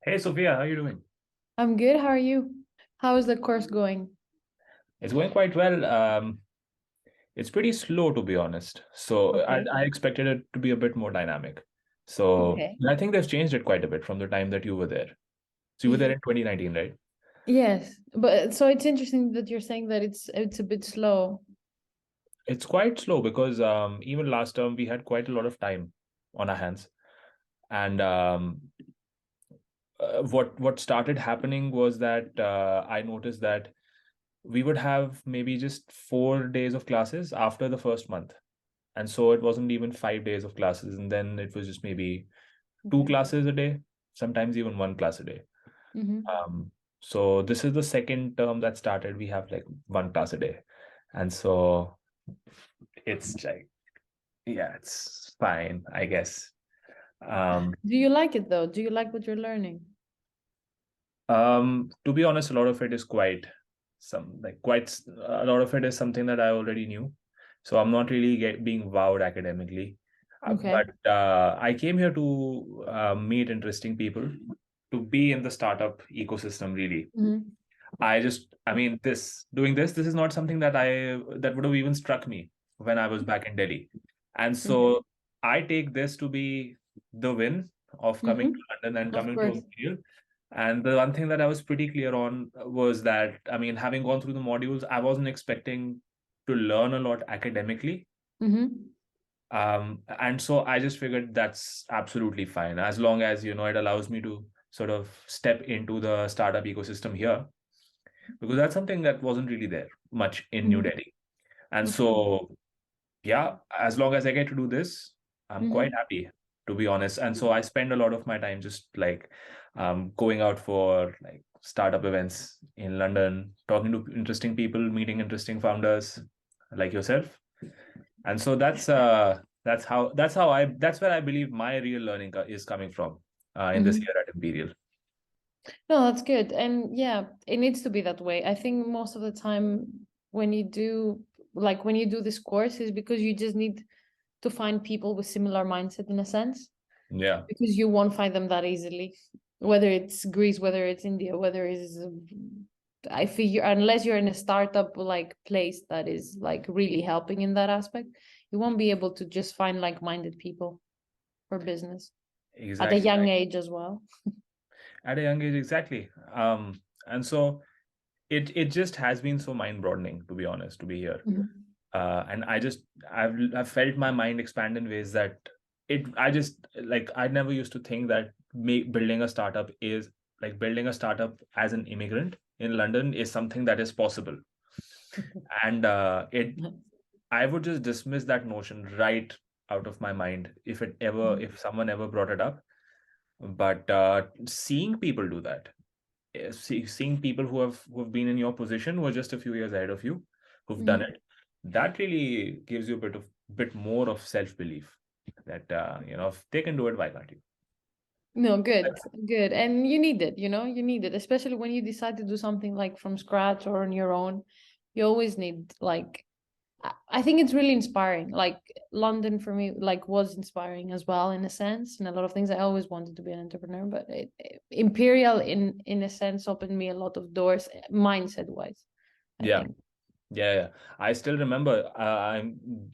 Hey Sophia, how are you doing? I'm good. How are you? How is the course going? It's going quite well. It's pretty slow to be honest. So I, Okay. I expected it to be a bit more dynamic. So Okay. I think they've changed it quite a bit from the time that you were there. So you were there Y- in 2019, right? Yes, but so it's interesting that you're saying that it's a bit slow. It's quite slow because even last term we had quite a lot of time on our hands. And what started happening was that I noticed that we would have maybe just 4 days of classes after the first month. And so it wasn't even 5 days of classes. And then it was just maybe two Okay. classes a day, sometimes even one class a day. Mm-hmm. So this is the second term that started. We have like one class a day. And so it's like, yeah, it's fine, I guess. Um, Do you like it though? Do you like what you're learning? to be honest, a lot of it is a lot of it is something that I already knew. So I'm not really being wowed academically. Okay. But I came here to meet interesting people, to be in the startup ecosystem, really. Mm-hmm. I mean, this is not something that would have even struck me when I was back in Delhi. And Okay. so I take this to be the win of coming Mm-hmm. to London and Of coming to course. Imperial. And the one thing that I was pretty clear on was that, I mean, having gone through the modules, I wasn't expecting to learn a lot academically. Mm-hmm. And so I just figured that's absolutely fine as long as, it allows me to sort of step into the startup ecosystem here, because that's something that wasn't really there much in New Mm-hmm. Delhi. And Of course. so, yeah, as long as I get to do this, I'm quite Mm-hmm. happy, to be honest. And so I spend a lot of my time just like going out for like startup events in London, talking to interesting people, meeting interesting founders like yourself. And so that's where I believe my real learning is coming from in this Mm-hmm. year at Imperial. No, that's good. And yeah, it needs to be that way. I think most of the time when you do when you do this course is because you just need to find people with similar mindset in a sense. Yeah, Because you won't find them that easily, whether it's Greece, whether it's India, whether it's I figure unless you're in a startup like place that is like really helping in that aspect, you won't be able to just find like-minded people for business at a exactly. young age as well. At a young age, exactly. And so it just has been so mind broadening, to be honest, to be here. Mhm. And I've felt my mind expand in ways that I just like I never used to think that building a startup is like building a startup as an immigrant in London is something that is possible. And it I would just dismiss that notion right out of my mind if someone ever brought it up. But seeing people do that, seeing people who have been in your position, who are just a few years ahead of you, who've done Mhm. it, that really gives you a bit more of self belief that if they can do it, why can't you? No, good, good. And you need it, you need it, especially when you decide to do something like from scratch or on your own. You always need I think it's really inspiring. Like London for me, like was inspiring as well in a sense. In a lot of things, I always wanted to be an entrepreneur, but Imperial in a sense opened me a lot of doors, mindset wise. I Yeah, think. yeah. I still remember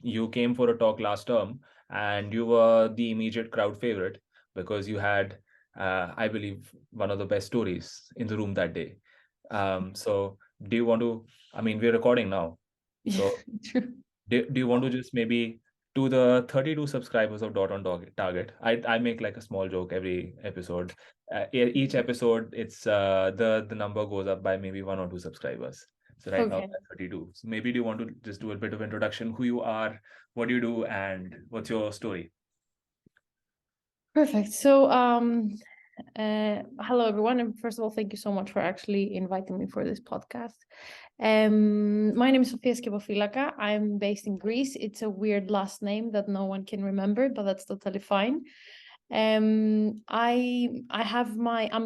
you came for a talk last term, and you were the immediate crowd favorite because you had, I believe, one of the best stories in the room that day. So do you want to? I mean, we're recording now, Yeah, so true. do you want to just maybe to the 32 subscribers of Dot on Target? I make like a small joke every episode. Each episode, it's the number goes up by maybe 1 or 2 subscribers. So right now Okay. we're at 32. So maybe do you want to just do a bit of introduction, who you are, what do you do, and what's your story? Perfect. So, hello everyone, and first of all, thank you so much for actually inviting me for this podcast. My name is Sofia Skevofylaka. I'm based in Greece. It's a weird last name that no one can remember, but that's totally fine. I'm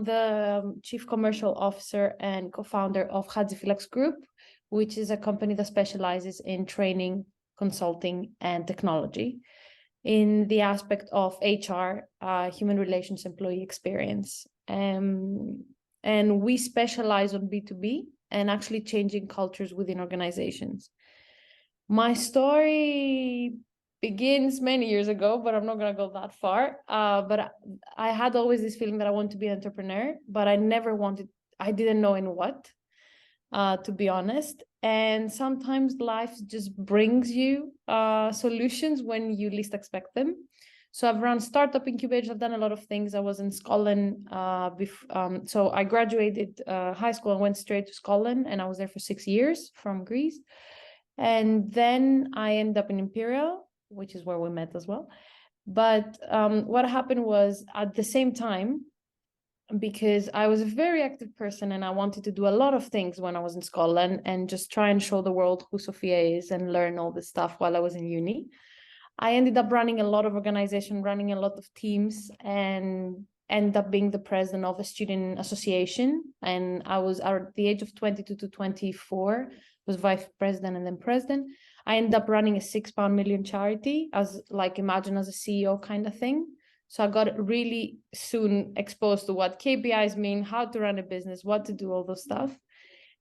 the chief commercial officer and co-founder of Hadzifilax Group, which is a company that specializes in training, consulting, and technology in the aspect of HR, human relations, employee experience. And we specialize on B2B and actually changing cultures within organizations. My story begins many years ago, but I'm not going to go that far. But I had always this feeling that I want to be an entrepreneur, but I didn't know in what, to be honest. And sometimes life just brings you solutions when you least expect them. So I've run startup incubators. I've done a lot of things. I was in Scotland. So I graduated high school and went straight to Scotland, and I was there for 6 years from Greece. And then I ended up in Imperial, which is where we met as well. But what happened was, at the same time, because I was a very active person and I wanted to do a lot of things when I was in Scotland and just try and show the world who Sofia is and learn all this stuff while I was in uni, I ended up running a lot of organization, running a lot of teams, and ended up being the president of a student association. And I was at the age of 22 to 24, was vice president and then president. I ended up running a £6 million charity as, like, imagine as a CEO kind of thing. So I got really soon exposed to what KPIs mean, how to run a business, what to do, all those stuff.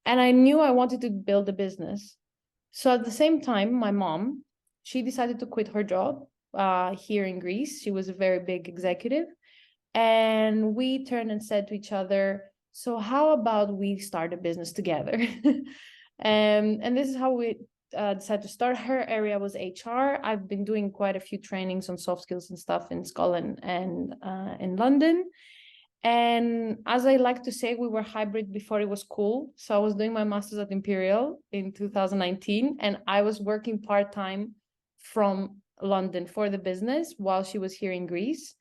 And I knew I wanted to build a business. So at the same time, my mom, she decided to quit her job here in Greece. She was a very big executive. And we turned and said to each other, so how about we start a business together? And this is how we decided to start. Her area was HR. I've been doing quite a few trainings on soft skills and stuff in Scotland and in London. And as I like to say, we were hybrid before it was cool. So I was doing my master's at Imperial in 2019, and I was working part-time from London for the business while she was here in Greece.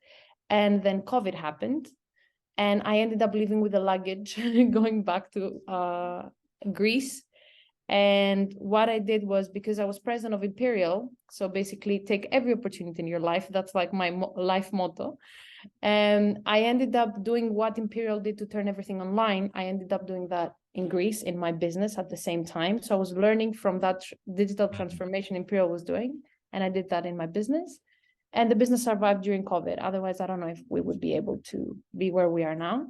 And then COVID happened, and I ended up living with the luggage going back to Greece. And what I did was, because I was president of Imperial, so basically take every opportunity in your life. That's like my life motto. And I ended up doing what Imperial did to turn everything online. I ended up doing that in Greece in my business at the same time. So I was learning from that digital transformation Imperial was doing, and I did that in my business. And the business survived during COVID. Otherwise, I don't know if we would be able to be where we are now.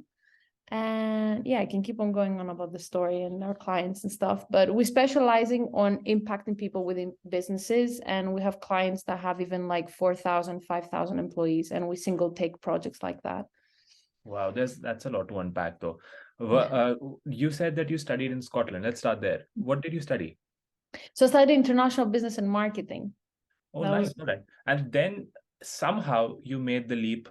And yeah, I can keep on going on about the story and our clients and stuff, but we're specializing on impacting people within businesses. And we have clients that have even like 4,000, 5,000 employees, and we single take projects like that. Wow, that's a lot to unpack though. You said that you studied in Scotland. Let's start there. What did you study? So I studied international business and marketing. Oh, nice. All right. And then somehow you made the leap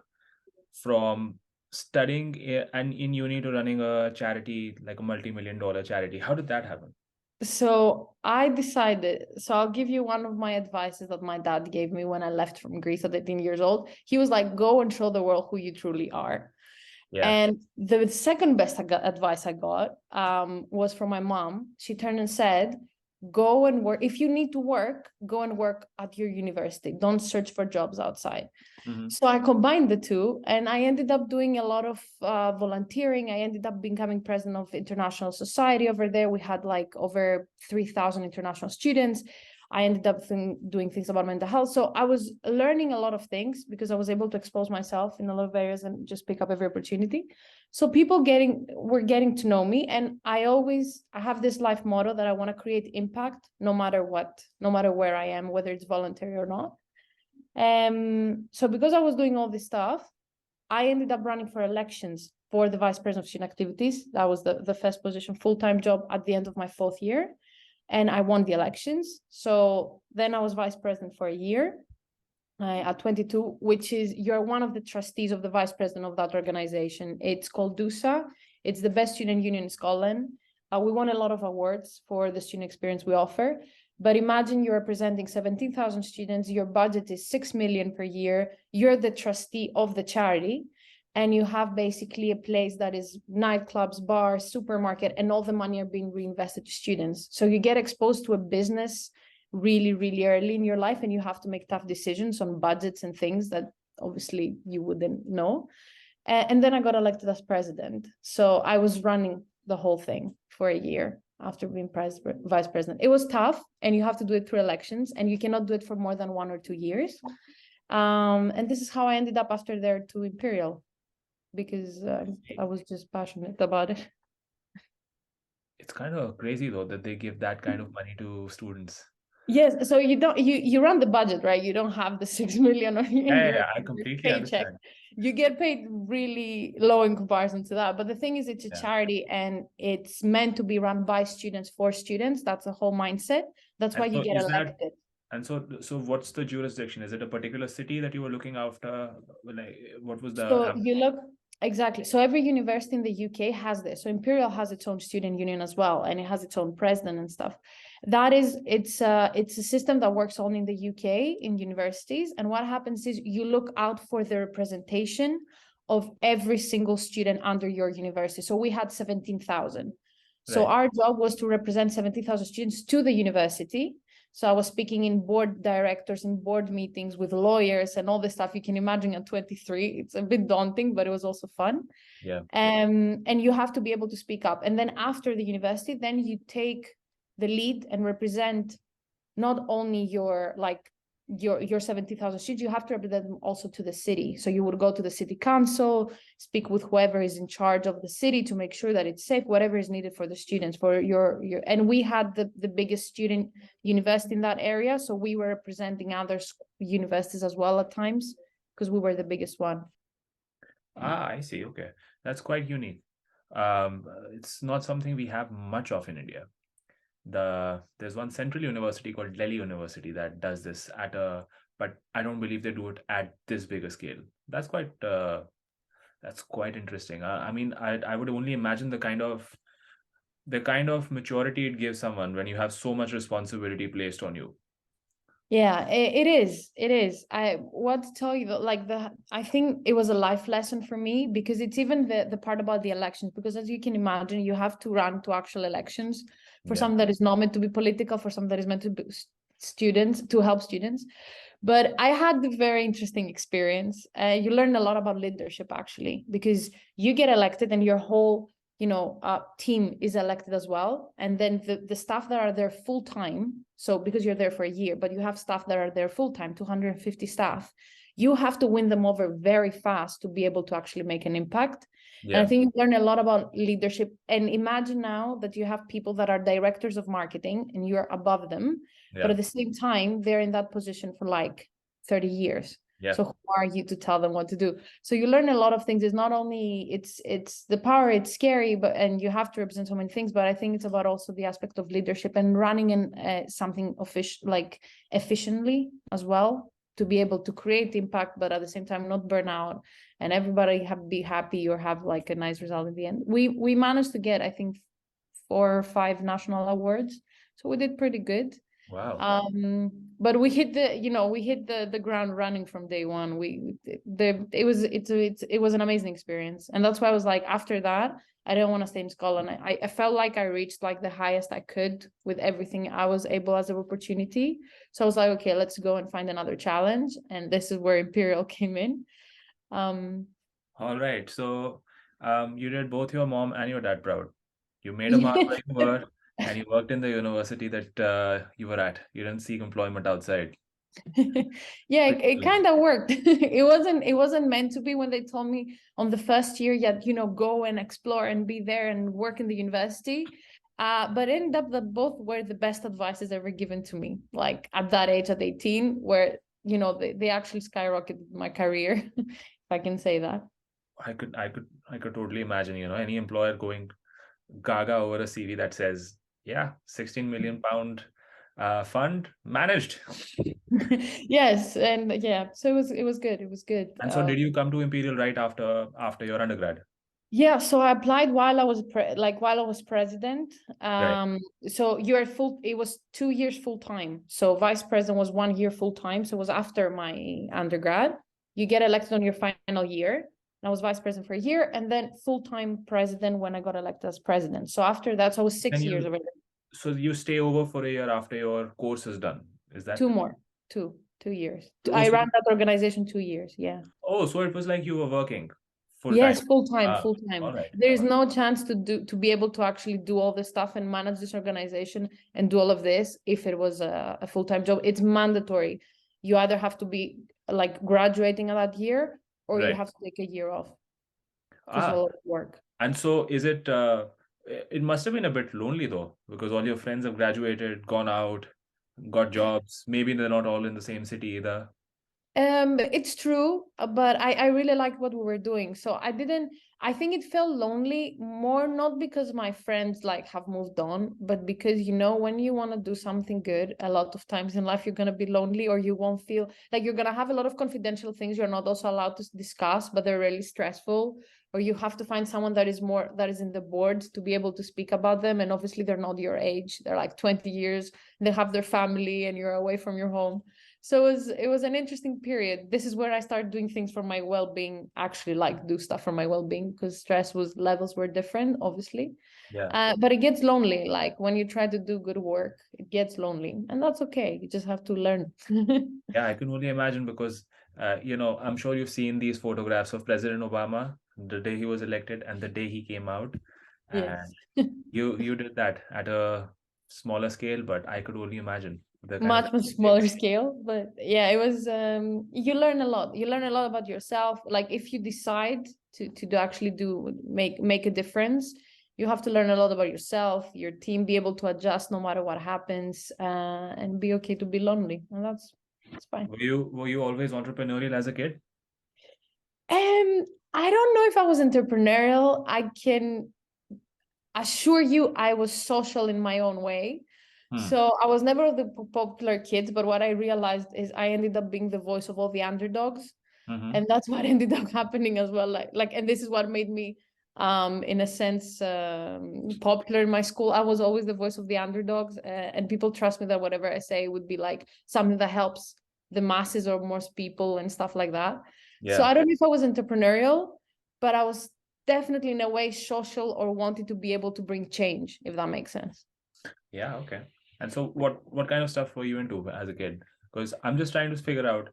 from studying and in uni to running a charity, like a multi-million-dollar charity. How did that happen? So I decided, so I'll give you one of my advices that my dad gave me when I left from Greece at 18 years old. He was like, go and show the world who you truly are. Yeah. And the second best advice I got was from my mom. She turned and said, go and work. If you need to work, go and work at your university. Don't search for jobs outside. Mm-hmm. So I combined the two, and I ended up doing a lot of volunteering. I ended up becoming president of International Society over there. We had like over 3,000 international students. I ended up doing things about mental health. So I was learning a lot of things because I was able to expose myself in a lot of areas and just pick up every opportunity. So people were getting to know me. And I have this life motto that I want to create impact no matter what, no matter where I am, whether it's voluntary or not. So because I was doing all this stuff, I ended up running for elections for the vice president of student activities. That was the first position, full-time job at the end of my 4th year. And I won the elections. So then I was vice president for a year at 22, which is, you're one of the trustees of the vice president of that organization. It's called DUSA. It's the best student union in Scotland. We won a lot of awards for the student experience we offer. But imagine you're representing 17,000 students. Your budget is 6 million per year. You're the trustee of the charity. And you have basically a place that is nightclubs, bars, supermarket, and all the money are being reinvested to students. So you get exposed to a business really, really early in your life, and you have to make tough decisions on budgets and things that obviously you wouldn't know. And then I got elected as president. So I was running the whole thing for a year after being vice president. It was tough, and you have to do it through elections, and you cannot do it for more than 1 or 2 years. And this is how I ended up after there to Imperial. because I was just passionate about it. It's kind of crazy though that they give that kind of money to students. Yes, so you run the budget, right? You don't have the 6 million in Yeah, your yeah, I completely paycheck. understand. You get paid really low in comparison to that. But the thing is, it's a Yeah. charity and it's meant to be run by students for students. That's the whole mindset. That's why And you so get is that, elected. and so what's the jurisdiction? Is it a particular city that you were looking after? Like, what was the So you look exactly. So every university in the UK has this. So Imperial has its own student union as well, and it has its own president and stuff. That is, it's a system that works only in the UK in universities. And what happens is you look out for the representation of every single student under your university. So we had 17,000. So right? our job was to represent 17,000 students to the university. So I was speaking in board directors and board meetings with lawyers and all the stuff you can imagine at 23. It's a bit daunting, but it was also fun. Yeah. And you have to be able to speak up. And then after the university, then you take the lead and represent not only your 70,000 students, you have to represent them also to the city. So you would go to the city council, speak with whoever is in charge of the city to make sure that it's safe, whatever is needed for the students, for your and we had the biggest student university in that area. So we were representing other universities as well at times because we were the biggest one. Ah, I see. Okay. That's quite unique. It's not something we have much of in India. There's one central university called Delhi University that does this but I don't believe they do it at this big a scale. That's quite interesting. I mean, I would only imagine the kind of maturity it gives someone when you have so much responsibility placed on you. Yeah, it is. It is. I want to tell you that, I think it was a life lesson for me because it's even the part about the elections. Because as you can imagine, you have to run to actual elections for Yeah. something that is not meant to be political, for something that is meant to be students to help students. But I had a very interesting experience. You learn a lot about leadership actually, because you get elected and your whole team is elected as well. And then the staff that are there full time. So because you're there for a year, but you have staff that are there full time, 250 staff, you have to win them over very fast to be able to actually make an impact. And I Yeah. think you learn a lot about leadership. And imagine now that you have people that are directors of marketing and you're above them, but Yeah. at the same time, they're in that position for like 30 years. Yeah. So who are you to tell them what to do? So you learn a lot of things. It's not only it's the power, it's scary, and you have to represent so many things. But I think it's about also the aspect of leadership and running in something efficiently as well, to be able to create impact, but at the same time not burn out and everybody be happy or have like a nice result in the end. We managed to get, I think, 4 or 5 national awards, so we did pretty good. Wow. But we hit the ground running from day one. It was an amazing experience, and that's why I was like, after that I didn't want to stay in Scotland. I felt like I reached like the highest I could with everything I was able as an opportunity. So I was like, okay, let's go and find another challenge, and this is where Imperial came in. All right. So you did both your mom and your dad proud. You made a mark where you were, and you worked in the university that you were at. You didn't seek employment outside. Yeah, Pretty it cool. kind of worked. It wasn't meant to be when they told me on the first year, yet go and explore and be there and work in the university. But it ended up that both were the best advices ever given to me. Like at that age, at 18, where they actually skyrocketed my career, if I can say that. I could totally imagine, any employer going gaga over a CV that says, yeah, 16 million pound fund managed. Yes, and yeah, so it was good. It was good. And so did you come to Imperial right after your undergrad? Yeah, so I applied while I was while I was president. Right. So it was 2 years full time. So vice president was 1 year full time. So it was after my undergrad. You get elected on your final year. And I was vice president for a year, and then full time president when I got elected as president. So after that, so I was 6 years over there. So you stay over for a year after your course is done. Is that 2 more, 2 years. oh I so, ran that organization 2 years. Yeah. so it was like you were working full time. Yes, full time, Ah, full time. all right. There is no chance to be able to actually do all this stuff and manage this organization and do all of this if it was a full time job. It's mandatory. You either have to be like graduating that year or you Right. have to take a year off. because of a Ah, lot of work. and so is it, it must have been a bit lonely though, because all your friends have graduated, gone out, got jobs. Maybe they're not all in the same city either. It's true, but I really like what we were doing. So I think it felt lonely more, not because my friends like have moved on, but because, you know, when you want to do something good, a lot of times in life, you're going to be lonely, or you won't feel like you're going to have a lot of confidential things you're not also allowed to discuss, but they're really stressful, or you have to find someone that is in the board to be able to speak about them. And obviously they're not your age. They're like 20 years, they have their family, and you're away from your home. So it was an interesting period. This is where I started doing things for my well-being, actually like do stuff for my well-being, because stress was levels were different, obviously. Yeah. But it gets lonely. Like when you try to do good work, it gets lonely, and that's okay. You just have to learn. Yeah, I can only imagine because, I'm sure you've seen these photographs of President Obama the day he was elected and the day he came out. Yes. And you did that at a smaller scale, but I could only imagine the kind of Much smaller scale, but yeah, it was you learn a lot. You learn a lot about yourself. Like if you decide to actually make a difference, you have to learn a lot about yourself, your team, be able to adjust no matter what happens, and be okay to be lonely, and that's fine. Were you always entrepreneurial as a kid? I don't know if I was entrepreneurial. I can assure you I was social in my own way. Hmm. So I was never the popular kids, but what I realized is I ended up being the voice of all the underdogs. Mm-hmm. And that's what ended up happening as well. And this is what made me in a sense popular in my school. I was always the voice of the underdogs, and people trust me that whatever I say would be like something that helps the masses or most people and stuff like that. So Yeah. I don't know if I was entrepreneurial, but I was definitely in a way social, or wanted to be able to bring change, if that makes sense. Yeah. Okay. And so, what kind of stuff were you into as a kid? Because I'm just trying to figure out.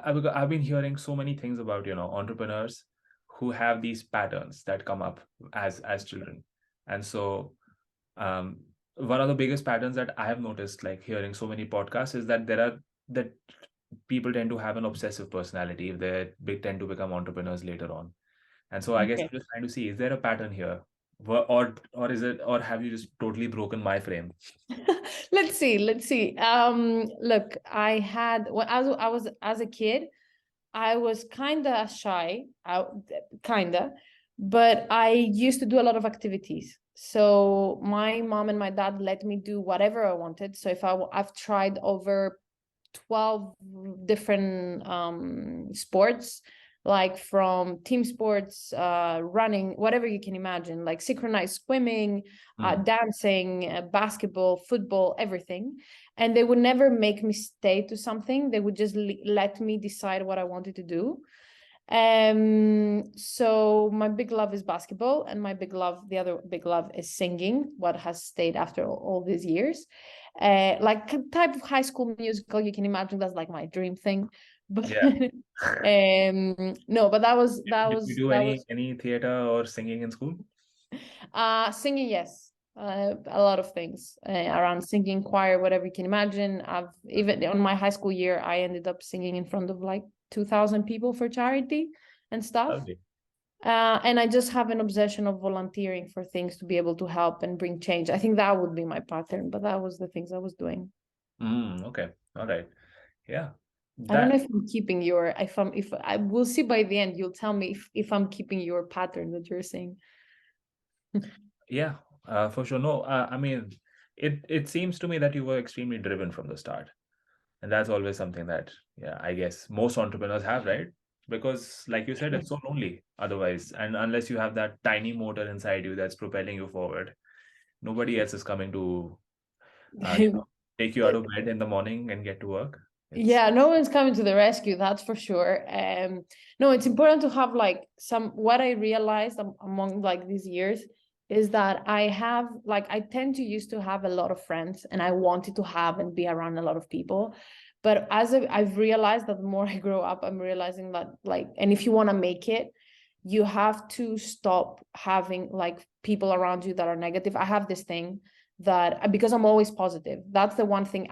I've been hearing so many things about entrepreneurs who have these patterns that come up as children, and so um, one of the biggest patterns that I have noticed, like hearing so many podcasts, is that people tend to have an obsessive personality if they tend to become entrepreneurs later on. And so I guess Okay. I'm just trying to see, is there a pattern here? Or is it, or have you just totally broken my frame? Let's see. Look, I had when I was as a kid, I was kind of shy, kind of, but I used to do a lot of activities. So my mom and my dad let me do whatever I wanted. So if I've tried over 12 different sports, like from team sports, running, whatever you can imagine, like synchronized swimming, Hmm. dancing, basketball, football, everything. And they would never make me stay to something. They would just let me decide what I wanted to do. So my big love is basketball, and the other big love is singing, what has stayed after all these years. Like type of high school musical you can imagine, that's like my dream thing. But Yeah. no, but that was Did you do that any was any theater or singing in school? singing, yes. A lot of things around singing, choir, whatever you can imagine. I've even on my high school year, I ended up singing in front of like 2,000 people for charity and stuff. Lovely. And I just have an obsession of volunteering for things to be able to help and bring change. I think that would be my pattern, but that was the things I was doing. Okay. All right. Yeah. I don't That know if I'm keeping your, if I will see by the end, you'll tell me if I'm keeping your pattern that you're saying. Yeah, for sure. No, I mean, it seems to me that you were extremely driven from the start. And that's always something that, yeah, I guess most entrepreneurs have, right? Because, like you said, it's so lonely otherwise. And unless you have that tiny motor inside you that's propelling you forward, nobody else is coming to, take you out of bed in the morning and get to work. It's, Yeah, no one's coming to the rescue, that's for sure. No, it's important to have like what I realized among like these years is that I tend to used to have a lot of friends, and I wanted to have and be around a lot of people. But I've realized that the more I grow up, I'm realizing that like, and if you want to make it, you have to stop having like people around you that are negative. I have this thing that, because I'm always positive, that's the one thing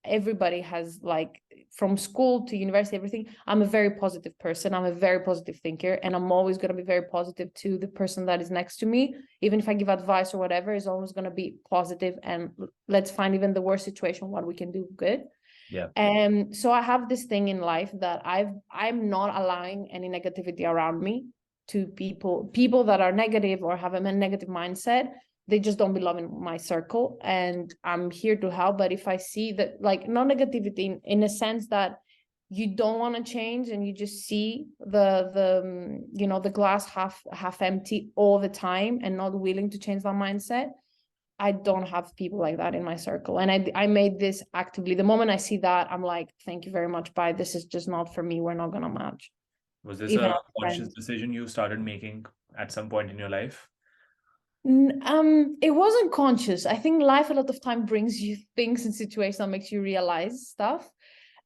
everybody has like from school to university, everything, I'm a very positive person. I'm a very positive thinker, and I'm always going to be very positive to the person that is next to me. Even if I give advice or whatever, it's always going to be positive, and let's find even the worst situation what we can do good. Yeah. And so I have this thing in life that I'm not allowing any negativity around me to people that are negative or have a negative mindset. They just don't belong in my circle, and I'm here to help. But if I see that, like, no negativity in a sense that you don't want to change and you just see the glass half empty all the time and not willing to change that mindset, I don't have people like that in my circle. And I made this actively. The moment I see that, I'm like, thank you very much, bye. This is just not for me. We're not gonna match. Was this Even a as conscious friends. decision you started making at some point in your life? It wasn't conscious. I think life a lot of time brings you things and situations that makes you realize stuff.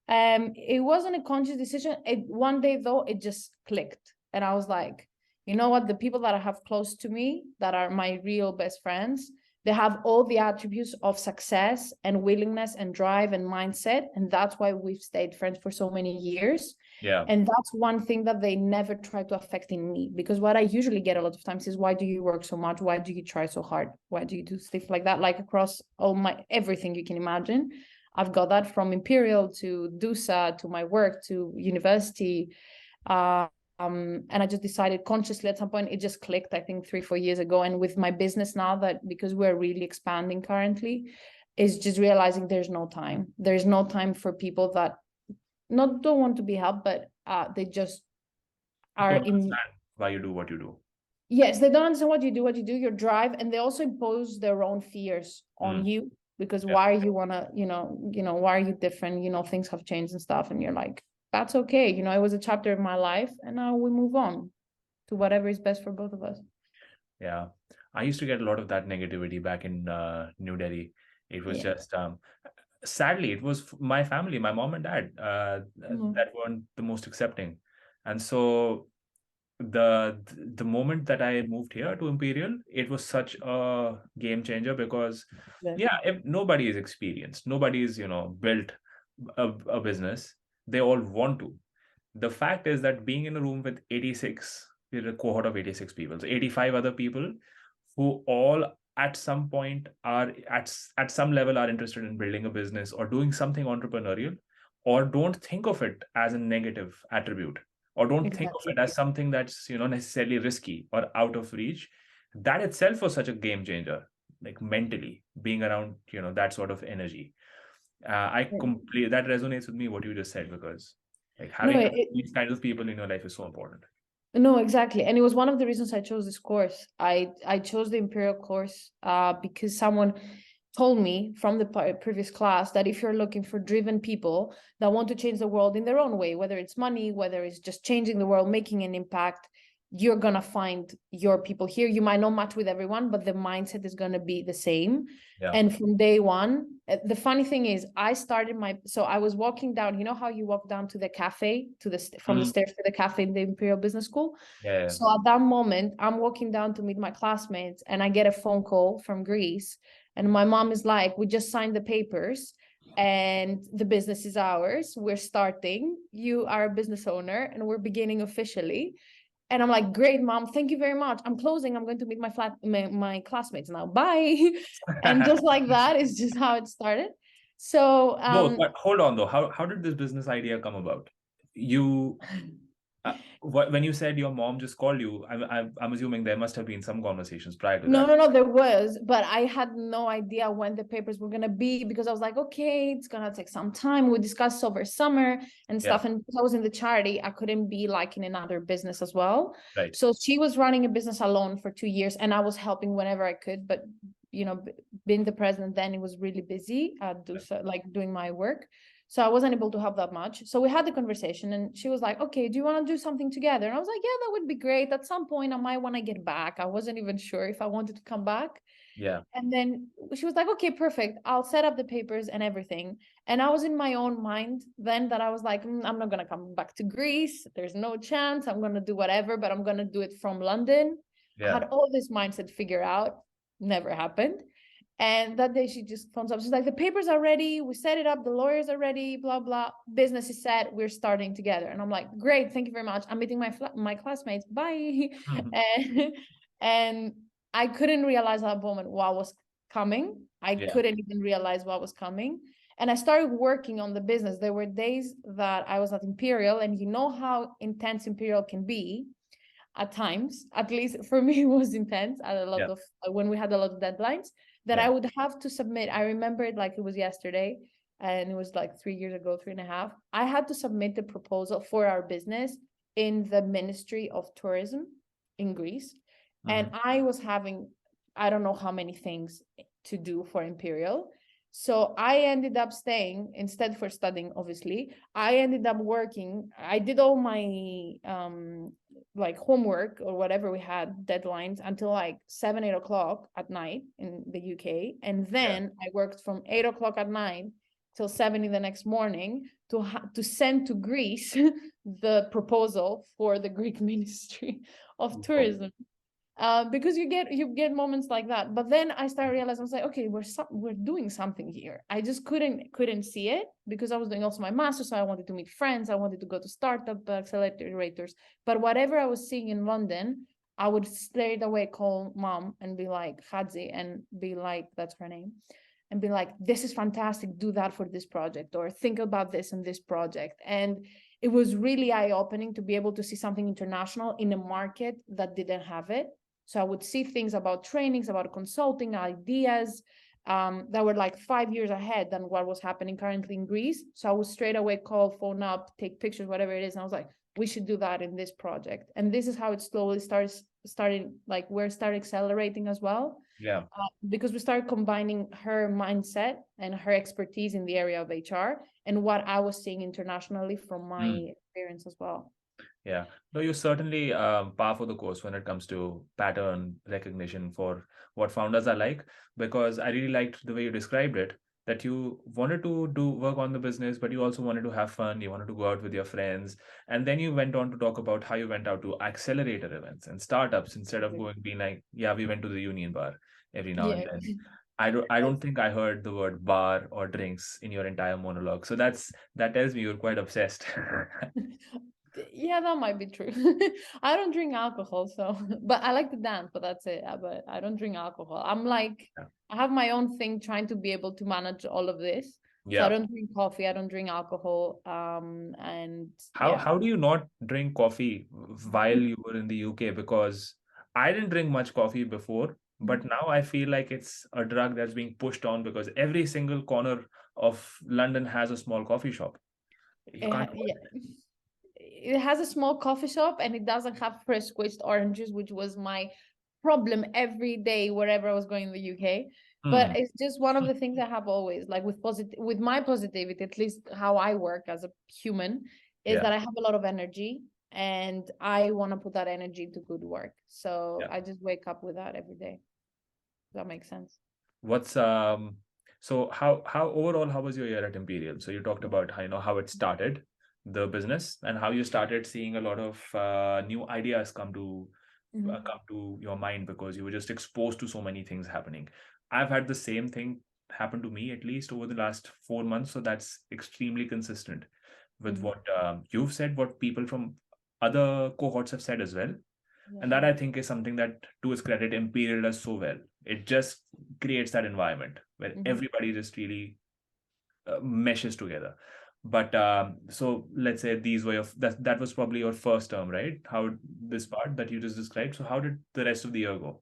It wasn't a conscious decision. One day though, it just clicked. And I was like, you know what? The people that I have close to me, that are my real best friends, they have all the attributes of success and willingness and drive and mindset. And that's why we've stayed friends for so many years. Yeah. And that's one thing that they never try to affect in me. Because what I usually get a lot of times is, why do you work so much? Why do you try so hard? Why do you do stuff like that? Like across all my everything you can imagine. I've got that from Imperial to DUSA to my work to university. And I just decided consciously at some point, it just clicked, I think 3-4 years ago. And with my business now, that because we're really expanding currently, is just realizing there's no time. There's no time for people that not don't want to be helped, but they just are Don't in. understand why you do what you do. Yes, they don't understand what you do, your drive, and they also impose their own fears on you. Because Yeah. why you wanna, why are you different? Things have changed and stuff, and you're like, that's okay. It was a chapter of my life, and now we move on to whatever is best for both of us. Yeah. I used to get a lot of that negativity back in New Delhi. It was Yeah. just sadly, it was my family, my mom and dad, that weren't the most accepting. And so the moment that I moved here to Imperial, it was such a game changer because yeah, if nobody is experienced, nobody is, built a business, they all want to. The fact is that being in a room with 86, we're a cohort of 86 people, so 85 other people who all at some point are at some level are interested in building a business or doing something entrepreneurial, or don't think of it as a negative attribute, or don't think of Exactly. it as something that's necessarily risky or out of reach. That itself was such a game changer, like mentally being around that sort of energy. I completely, that resonates with me what you just said, because like No, having these kinds of people in your life is so important. No, exactly. And it was one of the reasons I chose this course. I chose the Imperial course because someone told me from the previous class that if you're looking for driven people that want to change the world in their own way, whether it's money, whether it's just changing the world, making an impact, you're going to find your people here. You might not match with everyone, but the mindset is going to be the same. Yeah. And from day one, the funny thing is, so I was walking down, you know how you walk down to the cafe, from the stairs to the cafe in the Imperial Business School? Yeah. So at that moment, I'm walking down to meet my classmates, and I get a phone call from Greece. And my mom is like, we just signed the papers and the business is ours. We're starting. You are a business owner and we're beginning officially. And I'm like, great, mom, thank you very much. I'm closing. I'm going to meet my classmates now. Bye. And just like that is just how it started. So No, but hold on though. How did this business idea come about? You when you said your mom just called you, I'm assuming there must have been some conversations prior to that. No, there was, but I had no idea when the papers were going to be, because I was like, okay, it's going to take some time. We discussed over summer and stuff. And because I was in the charity, I couldn't be like in another business as well. Right. So she was running a business alone for 2 years and I was helping whenever I could. But, being the president then, it was really busy doing my work. So I wasn't able to help that much. So we had the conversation and she was like, okay, do you want to do something together? And I was like, yeah, that would be great. At some point I might want to get back. I wasn't even sure if I wanted to come back. Yeah. And then she was like, okay, perfect. I'll set up the papers and everything. And I was in my own mind then that I was like, I'm not going to come back to Greece. There's no chance. I'm going to do whatever, but I'm going to do it from London. Yeah. I had all this mindset figured out. Never happened. And that day she just phones up. She's like, the papers are ready. We set it up. The lawyers are ready, blah, blah. Business is set. We're starting together. And I'm like, great. Thank you very much. I'm meeting my classmates. Bye. And I couldn't realize at that moment what was coming. I couldn't even realize what was coming. And I started working on the business. There were days that I was at Imperial, and you know how intense Imperial can be at times. At least for me, it was intense at a lot of when we had a lot of deadlines that I would have to submit. I remember it like it was yesterday, and it was like 3 years ago, 3.5. I had to submit the proposal for our business in the Ministry of Tourism in Greece. And I was having, I don't know how many things to do for Imperial. So I ended up staying instead for studying, obviously. I ended up working. I did all my like homework or whatever we had, deadlines, until like 7, 8 o'clock at night in the UK. And then I worked from 8 o'clock at night till 7 in the next morning to send to Greece the proposal for the Greek Ministry of Tourism. Because you get moments like that. But then I started realizing, I was like, okay, we're doing something here. I just couldn't see it because I was doing also my master's, so I wanted to meet friends, I wanted to go to startup accelerators. But whatever I was seeing in London, I would straight away call mom and be like, Hadzi, and be like, that's her name, and be like, this is fantastic, do that for this project, or think about this and this project. And it was really eye-opening to be able to see something international in a market that didn't have it. So I would see things about trainings, about consulting, ideas that were like 5 years ahead than what was happening currently in Greece. So I would straight away call, phone up, take pictures, whatever it is. And I was like, we should do that in this project. And this is how it slowly started, like we started accelerating as well. Yeah. Because we started combining her mindset and her expertise in the area of HR and what I was seeing internationally from my experience as well. Yeah, no, you're certainly par for the course when it comes to pattern recognition for what founders are like, because I really liked the way you described it, that you wanted to do work on the business, but you also wanted to have fun. You wanted to go out with your friends. And then you went on to talk about how you went out to accelerator events and startups instead of being like, yeah, we went to the Union Bar every now and then. I don't think I heard the word bar or drinks in your entire monologue. So that tells me you're quite obsessed. Yeah, that might be true. I don't drink alcohol, so but I like to dance, but that's it. But I don't drink alcohol. I'm like, I have my own thing trying to be able to manage all of this. So I don't drink coffee, I don't drink alcohol. And how do you not drink coffee while you were in the UK? Because I didn't drink much coffee before, but now I feel like it's a drug that's being pushed on because every single corner of London has a small coffee shop. You can't. It has a small coffee shop and it doesn't have fresh squeezed oranges, which was my problem every day wherever I was going in the UK. But it's just one of the things I have always, like with my positivity, at least how I work as a human, is that I have a lot of energy and I want to put that energy into good work. So I just wake up with that every day. Does that make sense? What's so how overall, how was your year at Imperial? So you talked about how it started, the business, and how you started seeing a lot of new ideas come to your mind because you were just exposed to so many things happening. I've had the same thing happen to me at least over the last 4 months, so that's extremely consistent with what you've said, what people from other cohorts have said as well. And that I think is something that, to its credit, Imperial does so well. It just creates that environment where everybody just really meshes together. But so let's say these were that was probably your first term, right? How this part that you just described. So how did the rest of the year go?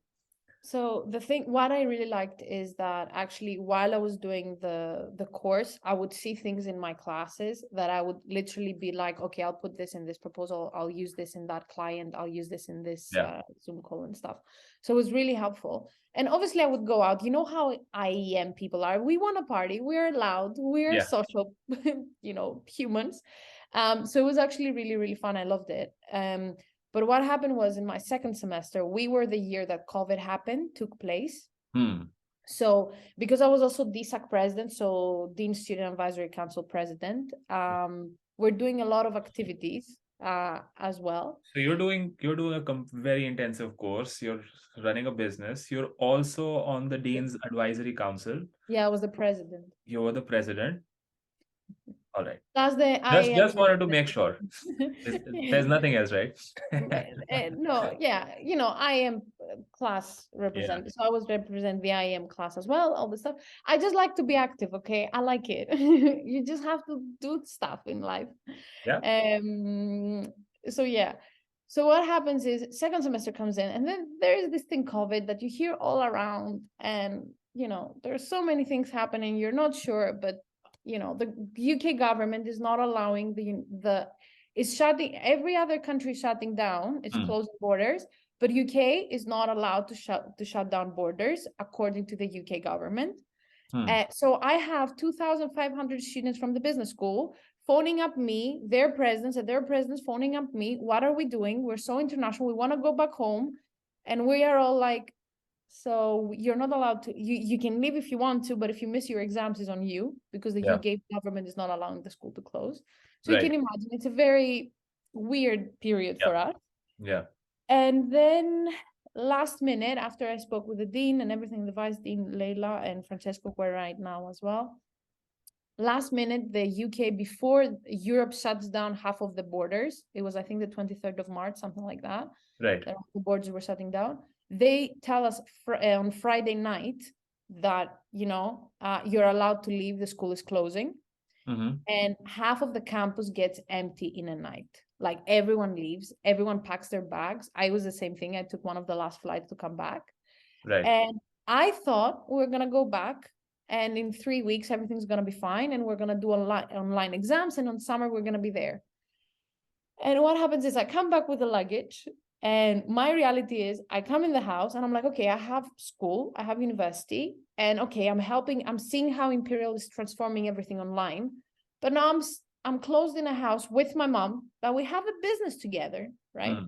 So what I really liked is that actually while I was doing the course, I would see things in my classes that I would literally be like, okay, I'll put this in this proposal, I'll use this in that client, I'll use this in this Zoom call and stuff. So it was really helpful. And obviously I would go out, you know how IEM people are. We want to party, we're loud, we're social, humans. So it was actually really, really fun. I loved it. But what happened was in my second semester, we were the year that COVID took place. So because I was also DSAC president, so Dean Student Advisory Council president, we're doing a lot of activities as well. So you're doing a very intensive course. You're running a business. You're also on the Dean's Advisory Council. Yeah, I was the president. You were the president. All right. That's the Just IAM wanted to make sure. There's president. nothing else, right? No, yeah, I am class Yeah. representative. So I was represent the IAM class as well, all this stuff. I just like to be active, okay? I like it. You just have to do stuff in life. Yeah. So yeah. So what happens is second semester comes in, and then there's this thing COVID that you hear all around, and there's so many things happening. You're not sure, but the UK government is not allowing the is shutting, every other country shutting down, it's closing borders, but UK is not allowed to shut down borders according to the UK government. So I have 2,500 students from the business school phoning up me, their presidents and their presidents phoning up me. What are we doing? We're so international. We want to go back home. And we are all like, so you're not allowed to, you can leave if you want to, but if you miss your exams, it's on you, because the Yeah. UK government is not allowing the school to close. So Right. you can imagine it's a very weird period Yeah. for us. Yeah. And then last minute, after I spoke with the dean and everything, the vice dean, Leila and Francesco, were right now as well. Last minute, the UK, before Europe shuts down half of the borders, it was, I think, the 23rd of March, something like that. Right. The borders were shutting down. They tell us on Friday night that, you're allowed to leave, the school is closing. And half of the campus gets empty in a night. Like everyone leaves, everyone packs their bags. I was the same thing. I took one of the last flights to come back. Right. And I thought we were going to go back, and in 3 weeks, everything's going to be fine. And we're going to do online exams. And on summer, we're going to be there. And what happens is I come back with the luggage, and my reality is I come in the house and I'm like, okay, I have school, I have university, and okay, I'm seeing how Imperial is transforming everything online. But now I'm closed in a house with my mom, but we have a business together, right?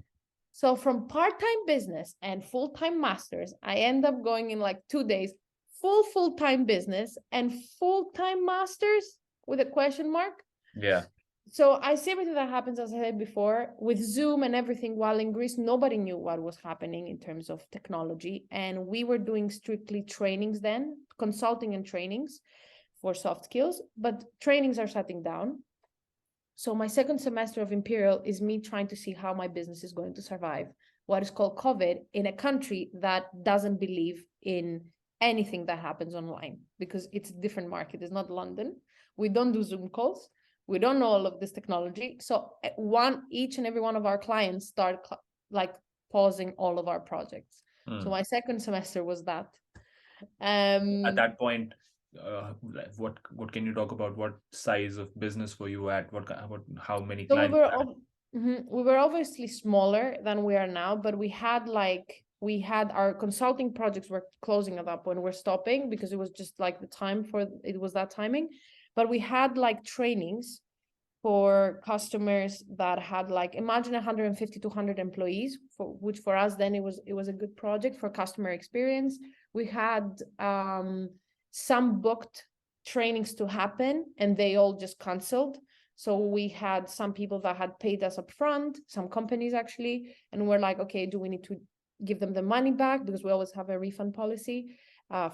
So from part-time business and full-time masters, I end up going in like 2 days, full-time business and full-time masters with a question mark. Yeah. So I see everything that happens, as I said before, with Zoom and everything, while in Greece, nobody knew what was happening in terms of technology. And we were doing strictly trainings then, consulting and trainings for soft skills, but trainings are shutting down. So my second semester of Imperial is me trying to see how my business is going to survive what is called COVID in a country that doesn't believe in anything that happens online, because it's a different market. It's not London. We don't do Zoom calls. We don't know all of this technology. So each and every one of our clients start like pausing all of our projects. So my second semester was that. At that point, what can you talk about? What size of business were you at? How many So clients? we were obviously smaller than we are now, but we had our consulting projects were closing at that point. We're stopping because it was just like it was that timing. But we had like trainings for customers that had like, imagine 150 to 200 employees, which for us then it was a good project for customer experience. We had some booked trainings to happen and they all just canceled. So we had some people that had paid us up front, some companies actually, and we're like, okay, do we need to give them the money back, because we always have a refund policy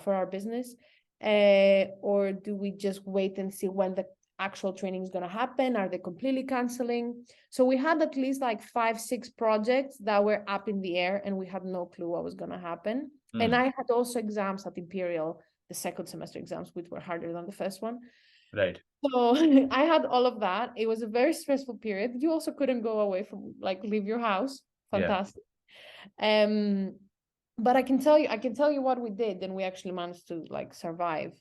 for our business, or do we just wait and see when the actual training is going to happen? Are they completely canceling? So we had at least like 5-6 projects that were up in the air and we had no clue what was going to happen. And I had also exams at Imperial, the second semester exams, which were harder than the first one. Right. So I had all of that. It was a very stressful period. You also couldn't go away from, like, leave your house. Fantastic. Yeah. But I can tell you what we did, and we actually managed to like survive.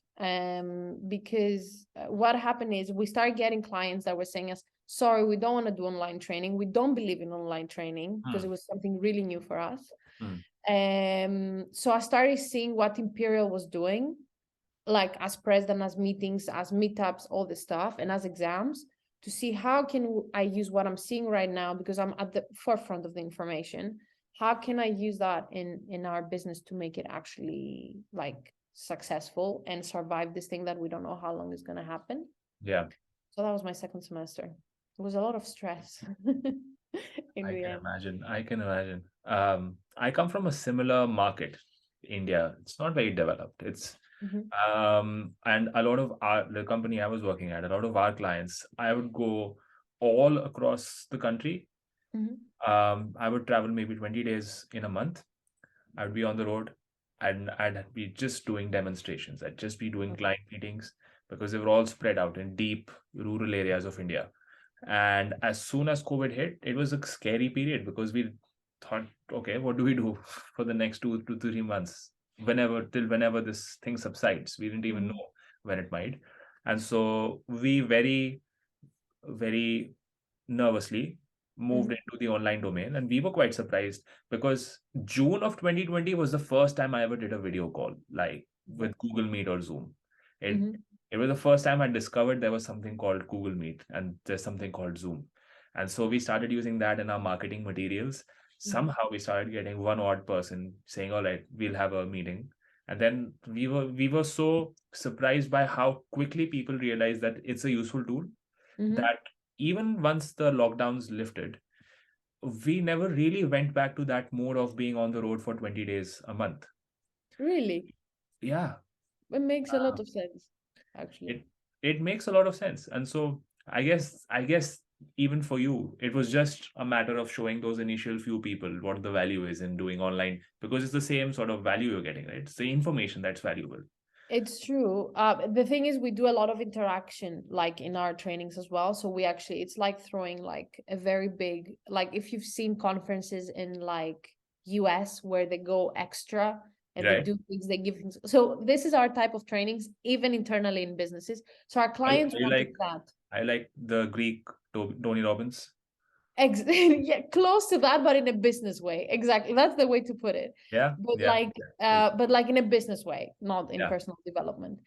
Because what happened is we started getting clients that were saying us, sorry, we don't want to do online training. We don't believe in online training, because it was something really new for us. So I started seeing what Imperial was doing, like as president, as meetings, as meetups, all this stuff, and as exams, to see how can I use what I'm seeing right now, because I'm at the forefront of the information. How can I use that in our business to make it actually like successful and survive this thing that we don't know how long is going to happen? Yeah. So that was my second semester. It was a lot of stress in I the can end. imagine. I can imagine. I come from a similar market, India. It's not very developed. It's Hmm. and a lot of the company I was working at, a lot of our clients, I would go all across the country. Hmm. I would travel maybe 20 days in a month. I would be on the road and I'd be just doing demonstrations. I'd just be doing client meetings because they were all spread out in deep rural areas of India. And as soon as COVID hit, it was a scary period because we thought, okay, what do we do for the next 2 to 3 months? Whenever this thing subsides, we didn't even Hmm. know when it might. And so we very nervously moved Hmm. into the online domain, and we were quite surprised because June of 2020 was the first time I ever did a video call like with Google Meet or Zoom. it Hmm. it was the first time I discovered there was something called Google Meet and there's something called Zoom, and so we started using that in our marketing materials. Hmm. Somehow we started getting one odd person saying, all right, we'll have a meeting. And then we were so surprised by how quickly people realized that it's a useful tool, Hmm. that even once the lockdowns lifted, we never really went back to that mode of being on the road for 20 days a month. Really, Yeah, it makes a lot uh, of sense, actually. it it makes a lot of sense. And so I guess even for you, it was just a matter of showing those initial few people what the value is in doing online, because it's the same sort of value you're getting, right? It's the information that's valuable. It's true. The thing is, we do a lot of interaction, like in our trainings as well. So we actually, it's like throwing like a very big, like if you've seen conferences in like US where they go extra and they Right. do things, they give things. So this is our type of trainings, even internally in businesses. So our I, clients I wanted like that. I like the Greek Tony Robbins. Yeah, close to that, but in a business way. Exactly. That's the way to put it. Yeah, But yeah, yeah, but like in a business way, not in yeah. personal development.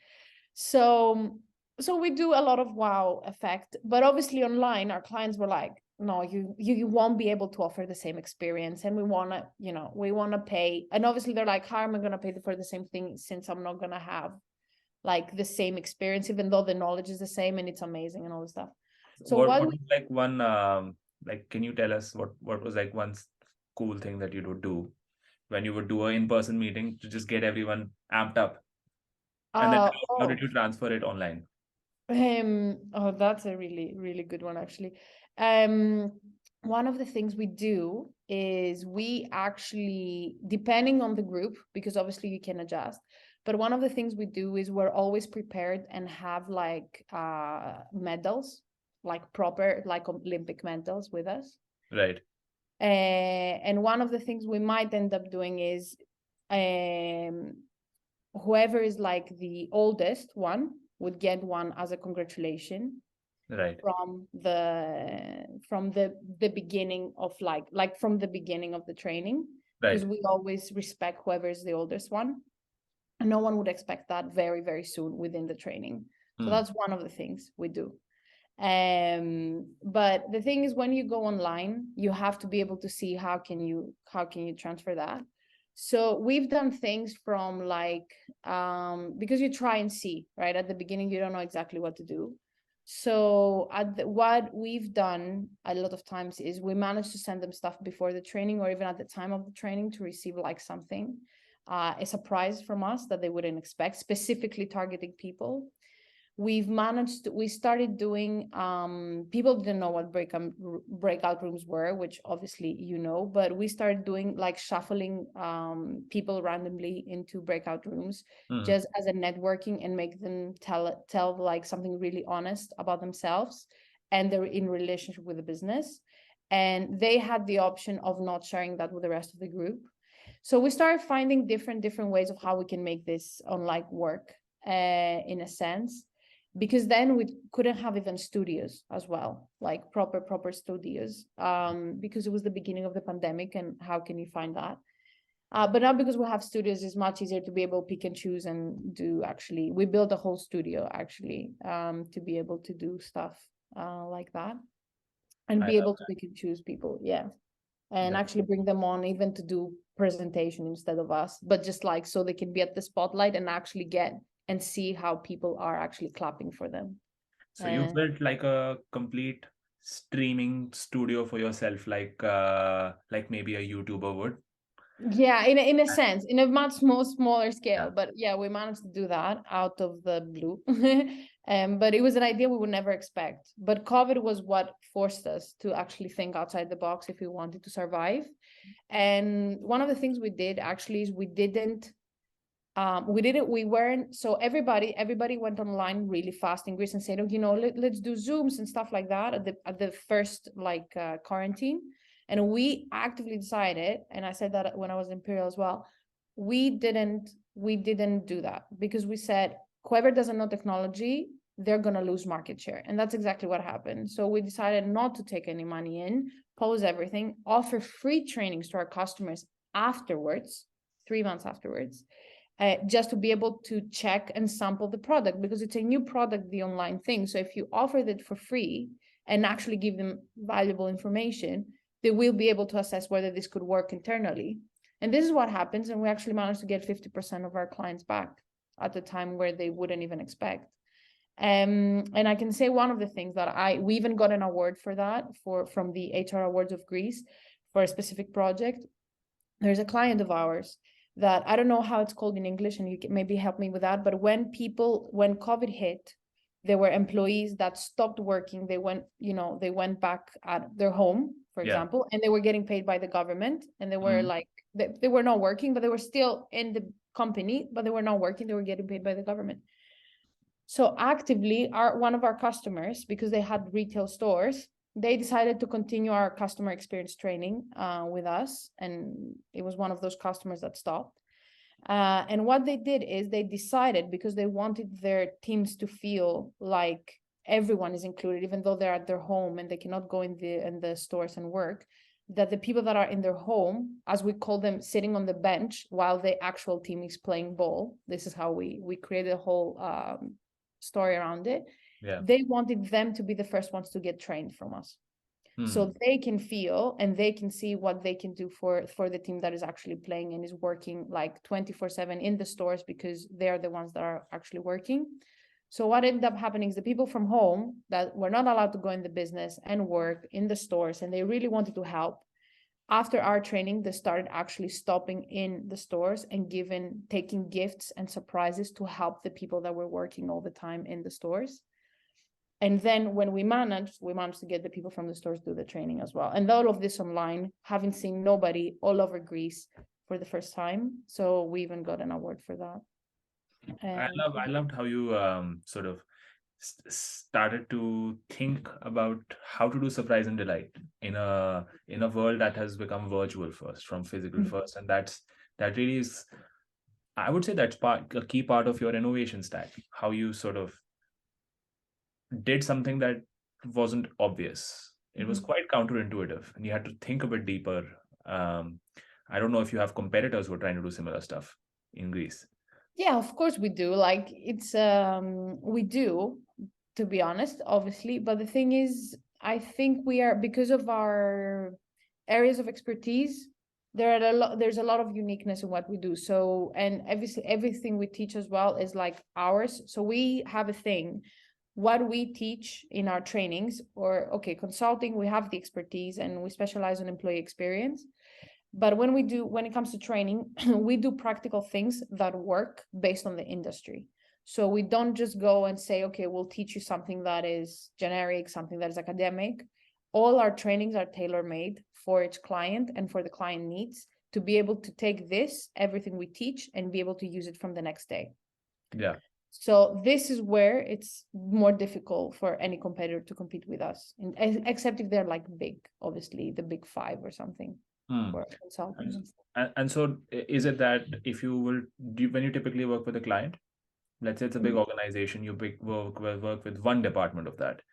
So so we do a lot of wow effect, but obviously online our clients were like, no, you won't be able to offer the same experience, and we want to, we want to pay. And obviously they're like, how am I going to pay for the same thing since I'm not going to have like the same experience, even though the knowledge is the same and it's amazing and all this stuff. So What what was like one like, can you tell us what was like one cool thing that you would do when you would do a in-person meeting to just get everyone amped up? And then how did oh, you transfer it online? oh, that's a really, really good one, actually. Um, one of the things we do is we actually, depending on the group, because obviously you can adjust, but one of the things we do is we're always prepared and have like medals, like proper, like Olympic medals with us. Right, And one of the things we might end up doing is um, whoever is like the oldest one would get one as a congratulation right, from the beginning of like from the beginning of the training, because right. we always respect whoever is the oldest one, and no one would expect that very very soon within the training. So Hmm. that's one of the things we do. But the thing is, when you go online, you have to be able to see how can you transfer that. So we've done things from like because you try and see, right? At the beginning you don't know exactly what to do. So what we've done a lot of times is we manage to send them stuff before the training or even at the time of the training to receive like something, a surprise from us that they wouldn't expect, specifically targeting people. We started doing, people didn't know what breakout rooms were, which obviously but we started doing like shuffling people randomly into breakout rooms Hmm. just as a networking and make them tell like something really honest about themselves and they're in relationship with the business, and they had the option of not sharing that with the rest of the group. So we started finding different ways of how we can make this on like work, in a sense, because then we couldn't have even studios as well, like proper studios, because it was the beginning of the pandemic, and how can you find that? But now because we have studios, it's much easier to be able to pick and choose and do. Actually, we built a whole studio actually, to be able to do stuff like that and I be love able to pick and choose people. Yeah, and that. actually bring them on even to do presentation instead of us, but just like so they can be at the spotlight and actually get and see how people are actually clapping for them. So you uh, built like a complete streaming studio for yourself, like maybe a YouTuber would? Yeah, in a sense, in a much more smaller scale, but yeah, we managed to do that out of the blue. But it was an idea we would never expect. But COVID was what forced us to actually think outside the box if we wanted to survive. And one of the things we did actually is we weren't, so everybody went online really fast in Greece and said, oh, let's do Zooms and stuff like that at the first quarantine. And we actively decided, and I said that when I was in Imperial as well, we didn't do that, because we said whoever doesn't know technology, they're going to lose market share. And that's exactly what happened. So we decided not to take any money in, pause everything, offer free trainings to our customers afterwards, 3 months afterwards, just to be able to check and sample the product, because it's a new product, the online thing. So if you offer it for free and actually give them valuable information, they will be able to assess whether this could work internally. And this is what happens. And we actually managed to get 50% of our clients back at the time where they wouldn't even expect. And I can say one of the things that we even got an award for that from the HR Awards of Greece for a specific project. There's a client of ours that I don't know how it's called in English, and you can maybe help me with that. But when COVID hit, there were employees that stopped working. They went back at their home, for example, and they were getting paid by the government, and they were they were not working, but they were still in the company, but they were not working. They were getting paid by the government. So actively, one of our customers, because they had retail stores, they decided to continue our customer experience training with us. And it was one of those customers that stopped. And what they did is they decided, because they wanted their teams to feel like everyone is included, even though they're at their home and they cannot go in the stores and work, that the people that are in their home, as we call them, sitting on the bench while the actual team is playing ball. This is how we created a whole story around it. Yeah. They wanted them to be the first ones to get trained from us. So they can feel and they can see what they can do for the team that is actually playing and is working like 24/7 in the stores, because they are the ones that are actually working. So what ended up happening is the people from home that were not allowed to go in the business and work in the stores, and they really wanted to help. After our training, they started actually stopping in the stores and taking gifts and surprises to help the people that were working all the time in the stores. And then when we managed to get the people from the stores do the training as well. And all of this online, having seen nobody all over Greece for the first time. So we even got an award for that. I loved how you sort of started to think about how to do surprise and delight in a world that has become virtual first from physical first. And that really is, I would say, that's a key part of your innovation stack, how you sort of did something that wasn't obvious. It was quite counterintuitive, and you had to think a bit deeper. I don't know if you have competitors who are trying to do similar stuff in Greece. Yeah, of course we do. Like it's we do, to be honest, obviously. But the thing is, I think we are, because of our areas of expertise, there's a lot of uniqueness in what we do. So, and obviously everything we teach as well is like ours. So we have a thing. What we teach in our trainings, consulting, we have the expertise and we specialize in employee experience. But when it comes to training, we do practical things that work based on the industry. So we don't just go and say, okay, we'll teach you something that is generic, something that is academic. All our trainings are tailor-made for each client and for the client needs, to be able to take everything we teach, and be able to use it from the next day. Yeah. So this is where it's more difficult for any competitor to compete with us, except if they're like big, obviously the big five or something. For consulting. And so is it that if you when you typically work with a client, let's say it's a big organization, you work with one department of that.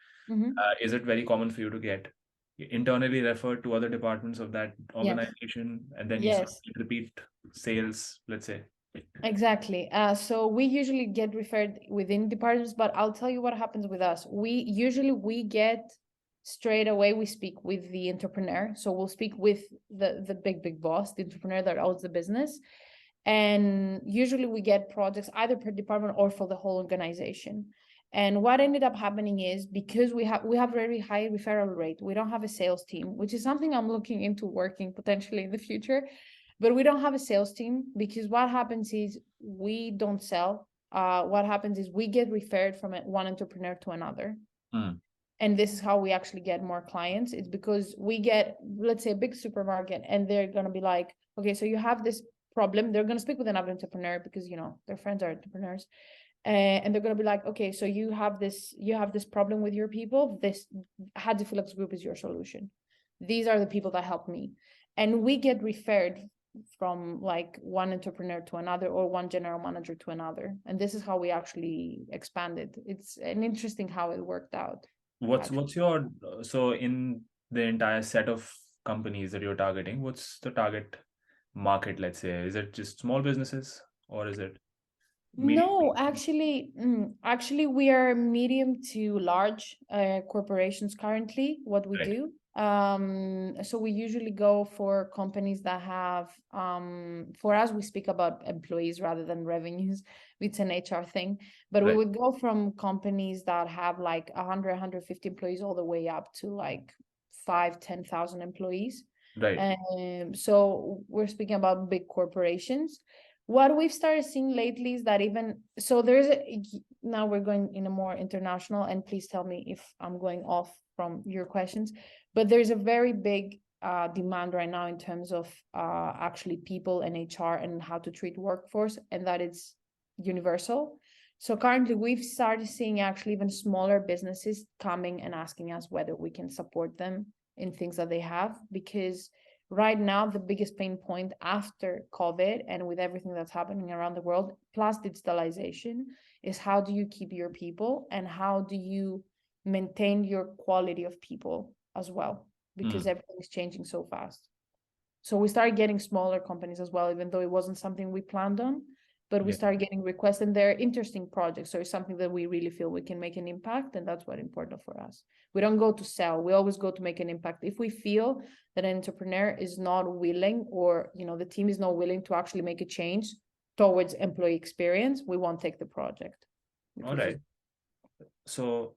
Is it very common for you to get internally referred to other departments of that organization? Yes. And then you sort of repeat sales, let's say? Exactly. So we usually get referred within departments, but I'll tell you what happens with us. We get straight away, we speak with the entrepreneur. So we'll speak with the big boss, the entrepreneur that owns the business. And usually we get projects either per department or for the whole organization. And what ended up happening is, because we have very high referral rate, we don't have a sales team, which is something I'm looking into working potentially in the future. But we don't have a sales team, because what happens is we don't sell. What happens is we get referred from one entrepreneur to another. And this is how we actually get more clients. It's because we get, let's say, a big supermarket, and they're going to be like, okay, so you have this problem. They're going to speak with another entrepreneur, because, you know, their friends are entrepreneurs. And they're going to be like, okay, so you have this problem with your people. This Hadiflex Group is your solution. These are the people that help me. And we get referred from like one entrepreneur to another, or one general manager to another. And this is how we actually expanded. It's an interesting how it worked out. What's your, so in the entire set of companies that you're targeting, what's the target market, let's say? Is it just small businesses, or is it medium? No, actually, we are medium to large corporations currently, what we Right. do. So we usually go for companies that have, for us, we speak about employees rather than revenues. It's an HR thing, but we Right. would go from companies that have like 100, 150 employees all the way up to like 5,000-10,000 employees. Right. So we're speaking about big corporations. What we've started seeing lately is that now we're going in a more international, and please tell me if I'm going off from your questions, but there's a very big demand right now in terms of actually people and HR and how to treat workforce, and that it's universal. So currently we've started seeing actually even smaller businesses coming and asking us whether we can support them in things that they have, because right now the biggest pain point after COVID and with everything that's happening around the world, plus digitalization, is how do you keep your people, and how do you maintain your quality of people as well, because everything is changing so fast. So we started getting smaller companies as well, even though it wasn't something we planned on, but we started getting requests, and they're interesting projects. So it's something that we really feel we can make an impact, and that's what important for us. We don't go to sell, we always go to make an impact. If we feel that an entrepreneur is not willing, or, you know, the team is not willing to actually make a change towards employee experience, we won't take the project. All right. So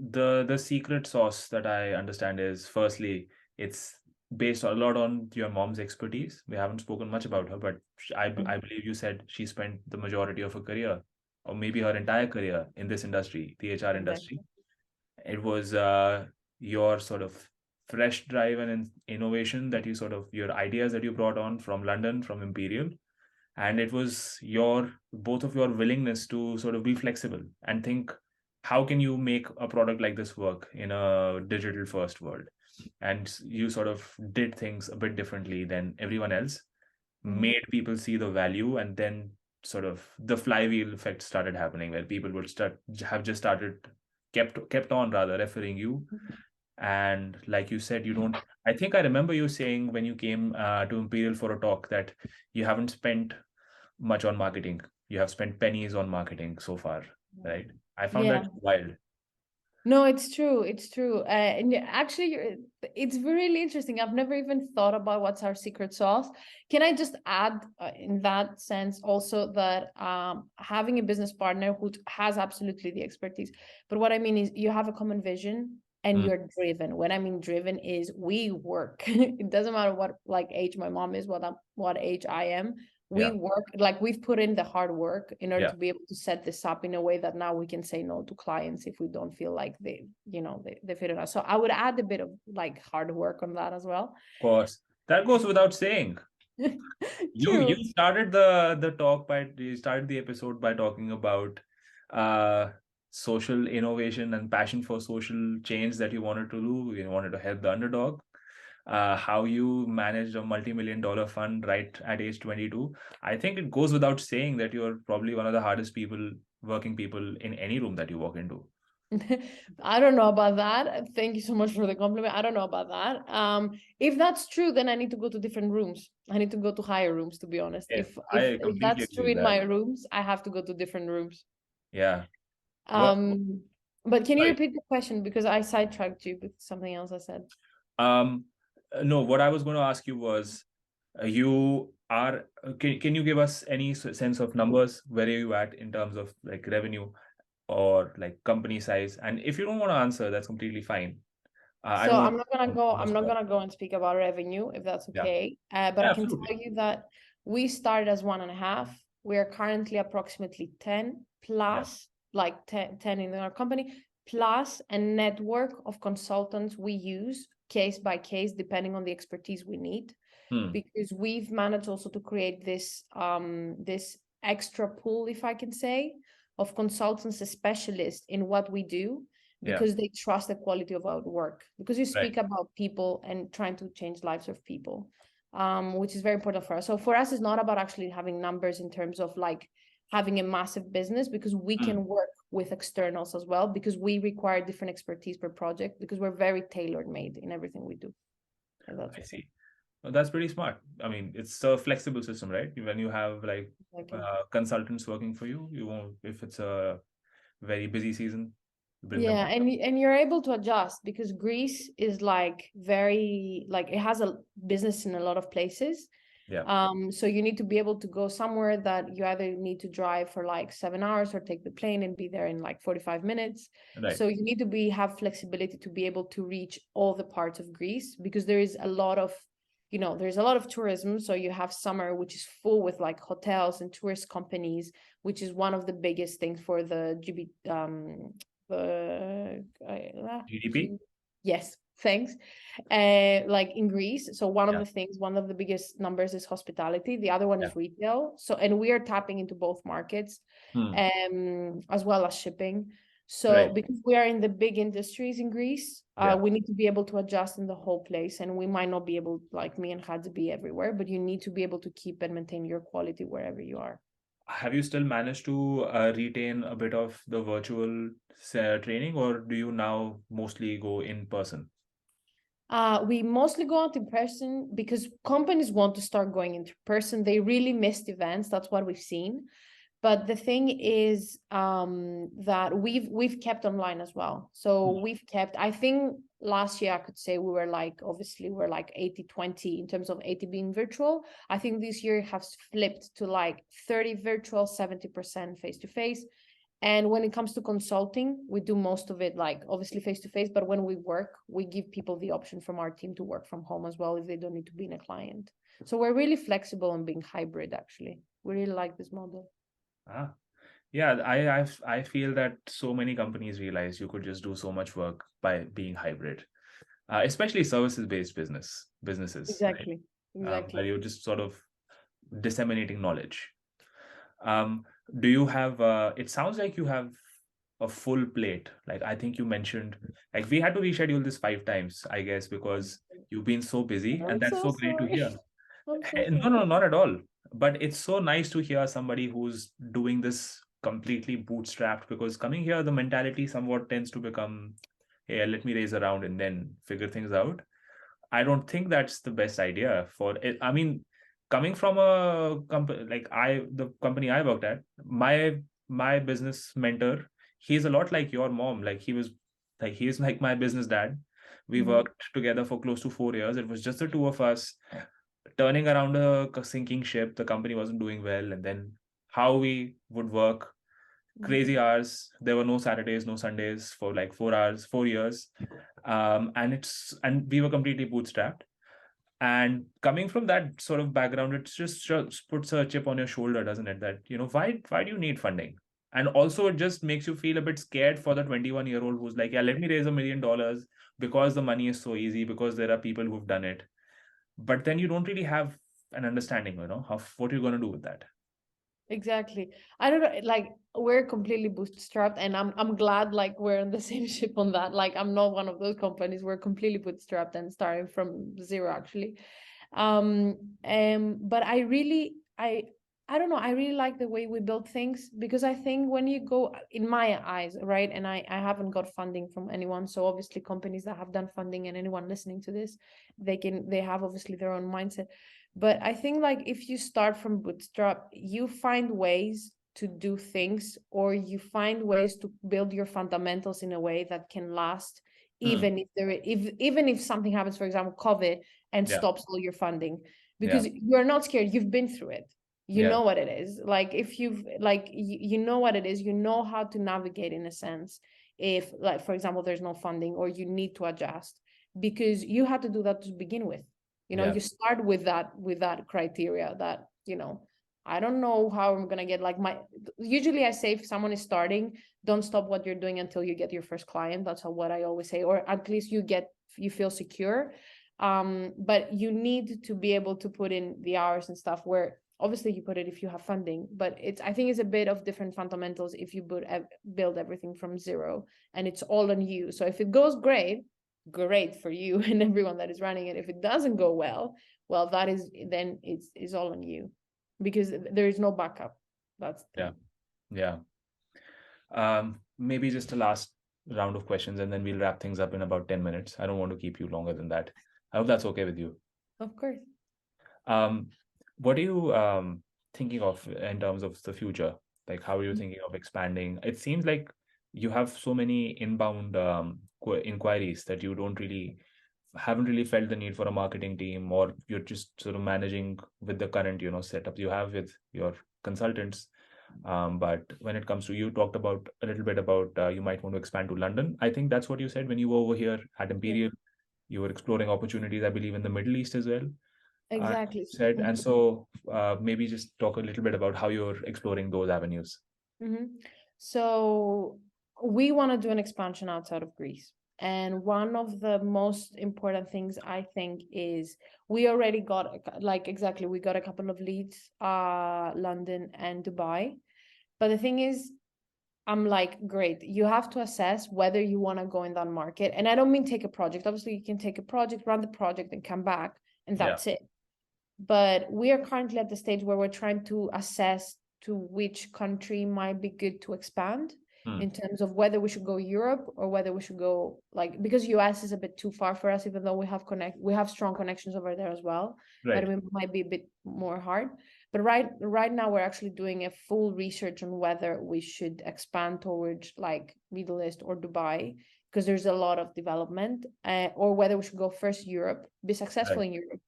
the secret sauce that I understand is, firstly, it's based a lot on your mom's expertise. We haven't spoken much about her, but I believe you said she spent the majority of her career, or maybe her entire career, in this industry, the HR industry. It was your sort of fresh drive and innovation that you your ideas that you brought on from London, from Imperial. And it was both of your willingness to sort of be flexible and think, how can you make a product like this work in a digital first world? And you sort of did things a bit differently than everyone else, made people see the value, and then sort of the flywheel effect started happening, where people would kept on rather referring you. And like you said, I think I remember you saying when you came to Imperial for a talk that you haven't spent much on marketing. You have spent pennies on marketing so far, right? I found that wild. No, it's true. It's true. And actually, it's really interesting. I've never even thought about what's our secret sauce. Can I just add, in that sense, also that having a business partner who has absolutely the expertise, but what I mean is you have a common vision and you're driven. What I mean driven is we work. It doesn't matter what like age my mom is, what age I am. We work, like we've put in the hard work in order to be able to set this up in a way that now we can say no to clients if we don't feel like they fit in us. So I would add a bit of like hard work on that as well. Of course, that goes without saying. You started the episode by talking about social innovation and passion for social change that you wanted to do. You wanted to help the underdog. How you managed a multi-million-dollar fund right at age 22. I think it goes without saying that you're probably one of the hardest working people in any room that you walk into. I don't know about that. Thank you so much for the compliment. I don't know about that. If that's true, then I need to go to different rooms. I need to go to higher rooms, to be honest. Yes, If that's true in my rooms, I have to go to different rooms. Yeah. But can you repeat the question, because I sidetracked you with something else I said? No, what I was going to ask you was, can you give us any sense of numbers? Where are you at in terms of like revenue? or like company size? And if you don't want to answer, that's completely fine. I So don't want I'm not to gonna go. on the I'm not spot. gonna go and speak about revenue if that's Yeah, okay. But yeah, I can absolutely. tell you that we started as 1.5. We are currently approximately 10 Yeah. plus, like 10 in our company, plus a network of consultants we use case by case, depending on the expertise we need. Hmm. Because we've managed also to create this extra pool, if I can say, of consultants and specialists in what we do, Yeah. because they trust the quality of our work, because you Right. speak about people and trying to change lives of people, which is very important for us. So for us, it's not about actually having numbers in terms of like having a massive business, because we Hmm. can work with externals as well, because we require different expertise per project, because we're very tailor made in everything we do. And that's I okay. see. Well, that's pretty smart. I mean, it's a flexible system, right? When you have like Exactly. consultants working for you, you won't, if it's a very busy season, you bring them Yeah, on. and you're able to adjust, because Greece is like very, like, it has a business in a lot of places. Yeah. So you need to be able to go somewhere that you either need to drive for like 7 hours or take the plane and be there in like 45 minutes. Right. So you need to have flexibility to be able to reach all the parts of Greece, because there is a lot of, there's a lot of tourism. So you have summer, which is full with like hotels and tourist companies, which is one of the biggest things for the GDP. yes, thanks. Like in Greece, so Yeah. one of the biggest numbers is hospitality, the other one Yeah. is retail. So, and we are tapping into both markets, Hmm. as well as shipping. So Right. because we are in the big industries in Greece, Yeah. we need to be able to adjust in the whole place, and we might not be able, like me and Had, to be everywhere, but you need to be able to keep and maintain your quality wherever you are. Have you still managed to retain a bit of the virtual training, or do you now mostly go in person? We mostly go out in person because companies want to start going into person. They really missed events. That's what we've seen. But the thing is, that we've kept online as well. So we've kept, I think last year I could say we were like, obviously we're like 80-20 in terms of 80 being virtual. I think this year has flipped to like 30 virtual, 70% face to face. And when it comes to consulting, we do most of it like obviously face to face, but when we work, we give people the option from our team to work from home as well if they don't need to be in a client. So we're really flexible and being hybrid actually. We really like this model. Ah, yeah, I feel that so many companies realize you could just do so much work by being hybrid, especially services-based businesses, right? Exactly. Where Exactly. you're just sort of disseminating knowledge. Um, do you have? It sounds like you have a full plate. Like I think you mentioned, like we had to reschedule this 5 times, I guess, because you've been so busy, and I'm that's so so great to sorry. hear. I'm so No, no, sorry. not at all. But it's so nice to hear somebody who's doing this completely bootstrapped, because coming here, the mentality somewhat tends to become, hey, let me raise around and then figure things out. I don't think that's the best idea for it. I mean, coming from a company like the company I worked at, my business mentor, he's a lot like your mom. Like he's like my business dad. We Mhm. worked together for close to 4 years. It was just the two of us turning around a sinking ship. The company wasn't doing well, and then how we would work crazy Mhm. hours. There were no Saturdays, no Sundays for like 4 hours, 4 years. And we were completely bootstrapped. And coming from that sort of background, it just puts a chip on your shoulder, doesn't it? That, why do you need funding? And also, it just makes you feel a bit scared for the 21-year-old who's like, yeah, let me raise $1 million because the money is so easy, because there are people who've done it. But then you don't really have an understanding, of what you're going to do with that. Exactly. I don't know, like we're completely bootstrapped, and I'm glad like we're on the same ship on that. Like I'm not one of those companies. We're completely bootstrapped and starting from zero actually. But I don't know, I really like the way we build things, because I think when you go, in my eyes, right, and I haven't got funding from anyone, so obviously companies that have done funding and anyone listening to this, they have obviously their own mindset. But I think like if you start from bootstrap, you find ways to do things, or you find ways to build your fundamentals in a way that can last, Hmm. even if something happens, for example, COVID, and Yeah. stops all your funding, Yeah. because you're not scared, you've been through it. you know what it is. Like if you've like you know what it is, you know how to navigate in a sense if, like, for example, there's no funding or you need to adjust, because you had to do that to begin with. You know, you start with that criteria that, you know, I don't know how I'm gonna get, like, usually I say if someone is starting, don't stop what you're doing until you get your first client. That's what I always say, or at least you feel secure. But you need to be able to put in the hours and stuff, where obviously you put it if you have funding, but I think it's a bit of different fundamentals if you build everything from zero and it's all on you. So if it goes great for you and everyone that is running it. If it doesn't go well, that is, then it's all on you, because there is no backup. That's the thing. Maybe just a last round of questions and then we'll wrap things up in about 10 minutes. I don't want to keep you longer than that. I hope that's okay with you. Of course. What are you thinking of in terms of the future? Like, how are you thinking of expanding? It seems like you have so many inbound inquiries that you haven't really felt the need for a marketing team, or you're just sort of managing with the current, setup you have with your consultants. But when it comes to, you talked about a little bit about you might want to expand to London. I think that's what you said when you were over here at Imperial. You were exploring opportunities, I believe, in the Middle East as well. Exactly. Said, and so maybe just talk a little bit about how you're exploring those avenues. So we want to do an expansion outside of Greece. And one of the most important things, I think, is we already got, we got a couple of leads, London and Dubai. But the thing is, I'm like, great, you have to assess whether you want to go in that market. And I don't mean take a project. Obviously, you can take a project, run the project, and come back, and that's it. But we are currently at the stage where we're trying to assess to which country might be good to expand in terms of whether we should go Europe or whether we should go, like, because US is a bit too far for us, even though we have strong connections over there as well. But it might be a bit more hard. But right now we're actually doing a full research on whether we should expand towards like Middle East or Dubai, because there's a lot of development, or whether we should go first Europe, be successful in Europe.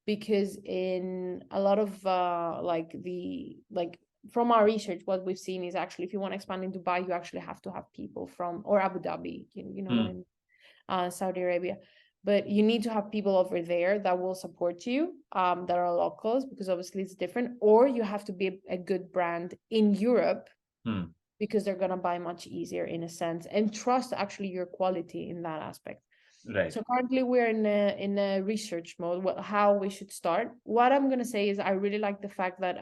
Because in a lot of from our research, what we've seen is actually if you want to expand in Dubai, you actually have to have people from, or Abu Dhabi, you know what I mean, Saudi Arabia. But you need to have people over there that will support you, that are locals, because obviously it's different. Or you have to be a good brand in Europe, because they're going to buy much easier in a sense and trust actually your quality in that aspect. So currently we're in a research mode, how we should start. What I'm going to say is I really like the fact that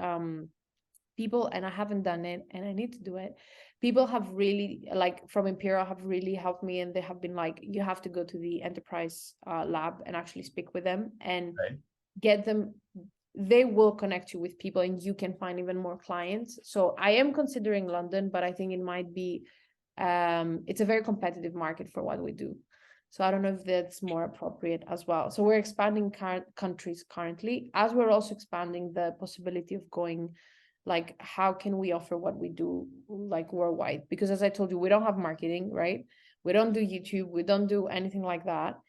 people, and I haven't done it and I need to do it, people have really, like from Imperial, have really helped me, and they have been like, you have to go to the enterprise lab and actually speak with them and get them. They will connect you with people and you can find even more clients. So I am considering London, but I think it might be it's a very competitive market for what we do. So I don't know if that's more appropriate as well. So we're expanding countries currently, as we're also expanding the possibility of going, like, how can we offer what we do like worldwide? Because as I told you, we don't have marketing, right? We don't do YouTube. We don't do anything like that.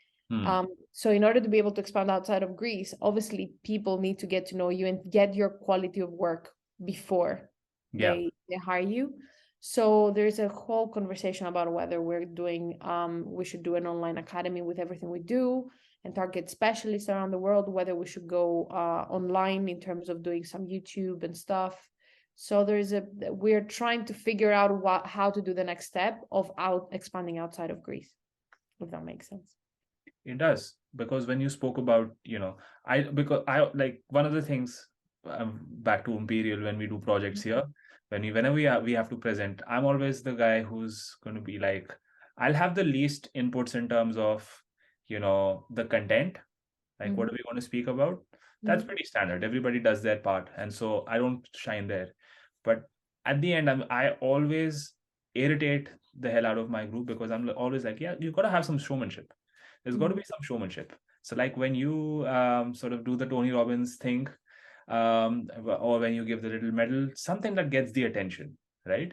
So in order to be able to expand outside of Greece, obviously people need to get to know you and get your quality of work before they hire you. So there's a whole conversation about whether we're doing, we should do an online academy with everything we do and target specialists around the world, whether we should go online in terms of doing some YouTube and stuff. So we're trying to figure out how to do the next step of expanding outside of Greece, if that makes sense. It does, because when you spoke about, because I like one of the things, back to Imperial, when we do projects here, whenever we have to present, I'm always the guy who's going to be like, I'll have the least inputs in terms of, the content, like what do we want to speak about? That's pretty standard. Everybody does their part. And so I don't shine there. But at the end, I always irritate the hell out of my group, because I'm always like, yeah, you've got to have some showmanship. There's got to be some showmanship. So like when you sort of do the Tony Robbins thing, or when you give the little medal, something that gets the attention, right?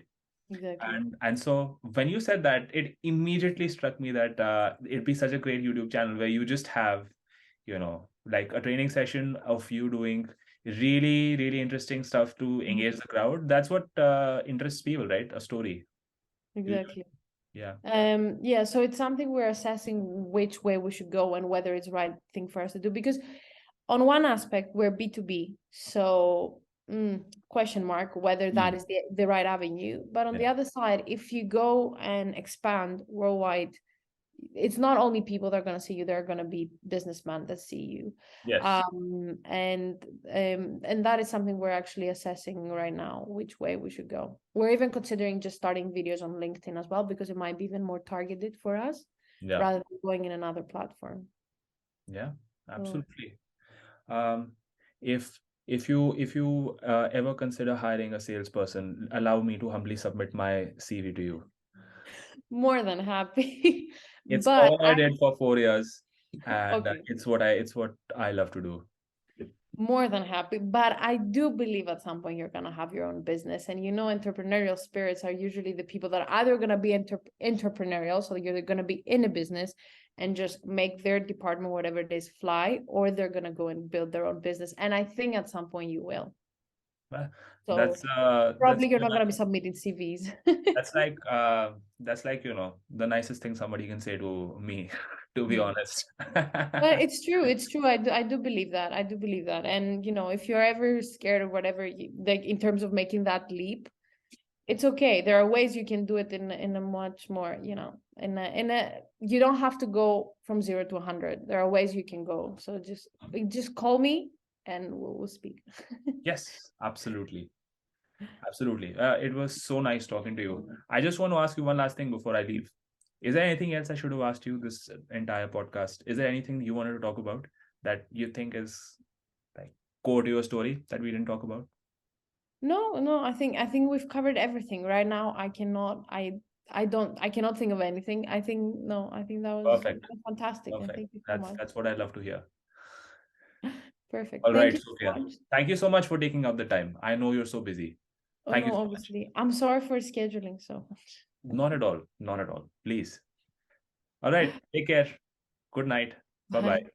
Exactly. And so when you said that, it immediately struck me that it'd be such a great YouTube channel where you just have, like a training session of you doing really, really interesting stuff to engage the crowd. That's what interests people, right? A story. Exactly. Yeah. Yeah, so it's something we're assessing which way we should go and whether it's the right thing for us to do, because on one aspect we're B2B, so question mark whether that is the right avenue. But on the other side, if you go and expand worldwide, it's not only people that are going to see you, there are going to be businessmen that see you. Yes. And that is something we're actually assessing right now, which way we should go. We're even considering just starting videos on LinkedIn as well, because it might be even more targeted for us rather than going in another platform. Yeah, absolutely. If you ever consider hiring a salesperson, allow me to humbly submit my CV to you. More than happy. It's But all I did for 4 years, and okay, it's what I love to do. more than happy. But I do believe at some point you're going to have your own business. And entrepreneurial spirits are usually the people that are either going to be entrepreneurial, so you're going to be in a business and just make their department, whatever it is, fly, or they're going to go and build their own business. And I think at some point you will. So That's you're not going to be submitting CVs. that's like the nicest thing somebody can say to me, to be honest. But it's true. It's true. I do believe that. I do believe that. And if you're ever scared or whatever, like in terms of making that leap, it's okay. There are ways you can do it in a much more, you don't have to go from 0 to 100. There are ways you can go. So just call me and we'll speak. Yes, absolutely. Absolutely. It was so nice talking to you. I just want to ask you one last thing before I leave. Is there anything else I should have asked you this entire podcast? Is there anything you wanted to talk about that you think is like core to your story that we didn't talk about? No, I think we've covered everything. Right now I cannot think of anything. I think that was Perfect. fantastic. And Perfect. thank you so much. That's what I love to hear. Perfect. All Thank right, you Sofia. so much. Thank you so much for taking out the time. I know you're so busy. Oh Thank you no, so much. obviously. I'm sorry for scheduling so much. Not at all. Not at all. Please. All right. Take care. Good night. Bye bye. Bye.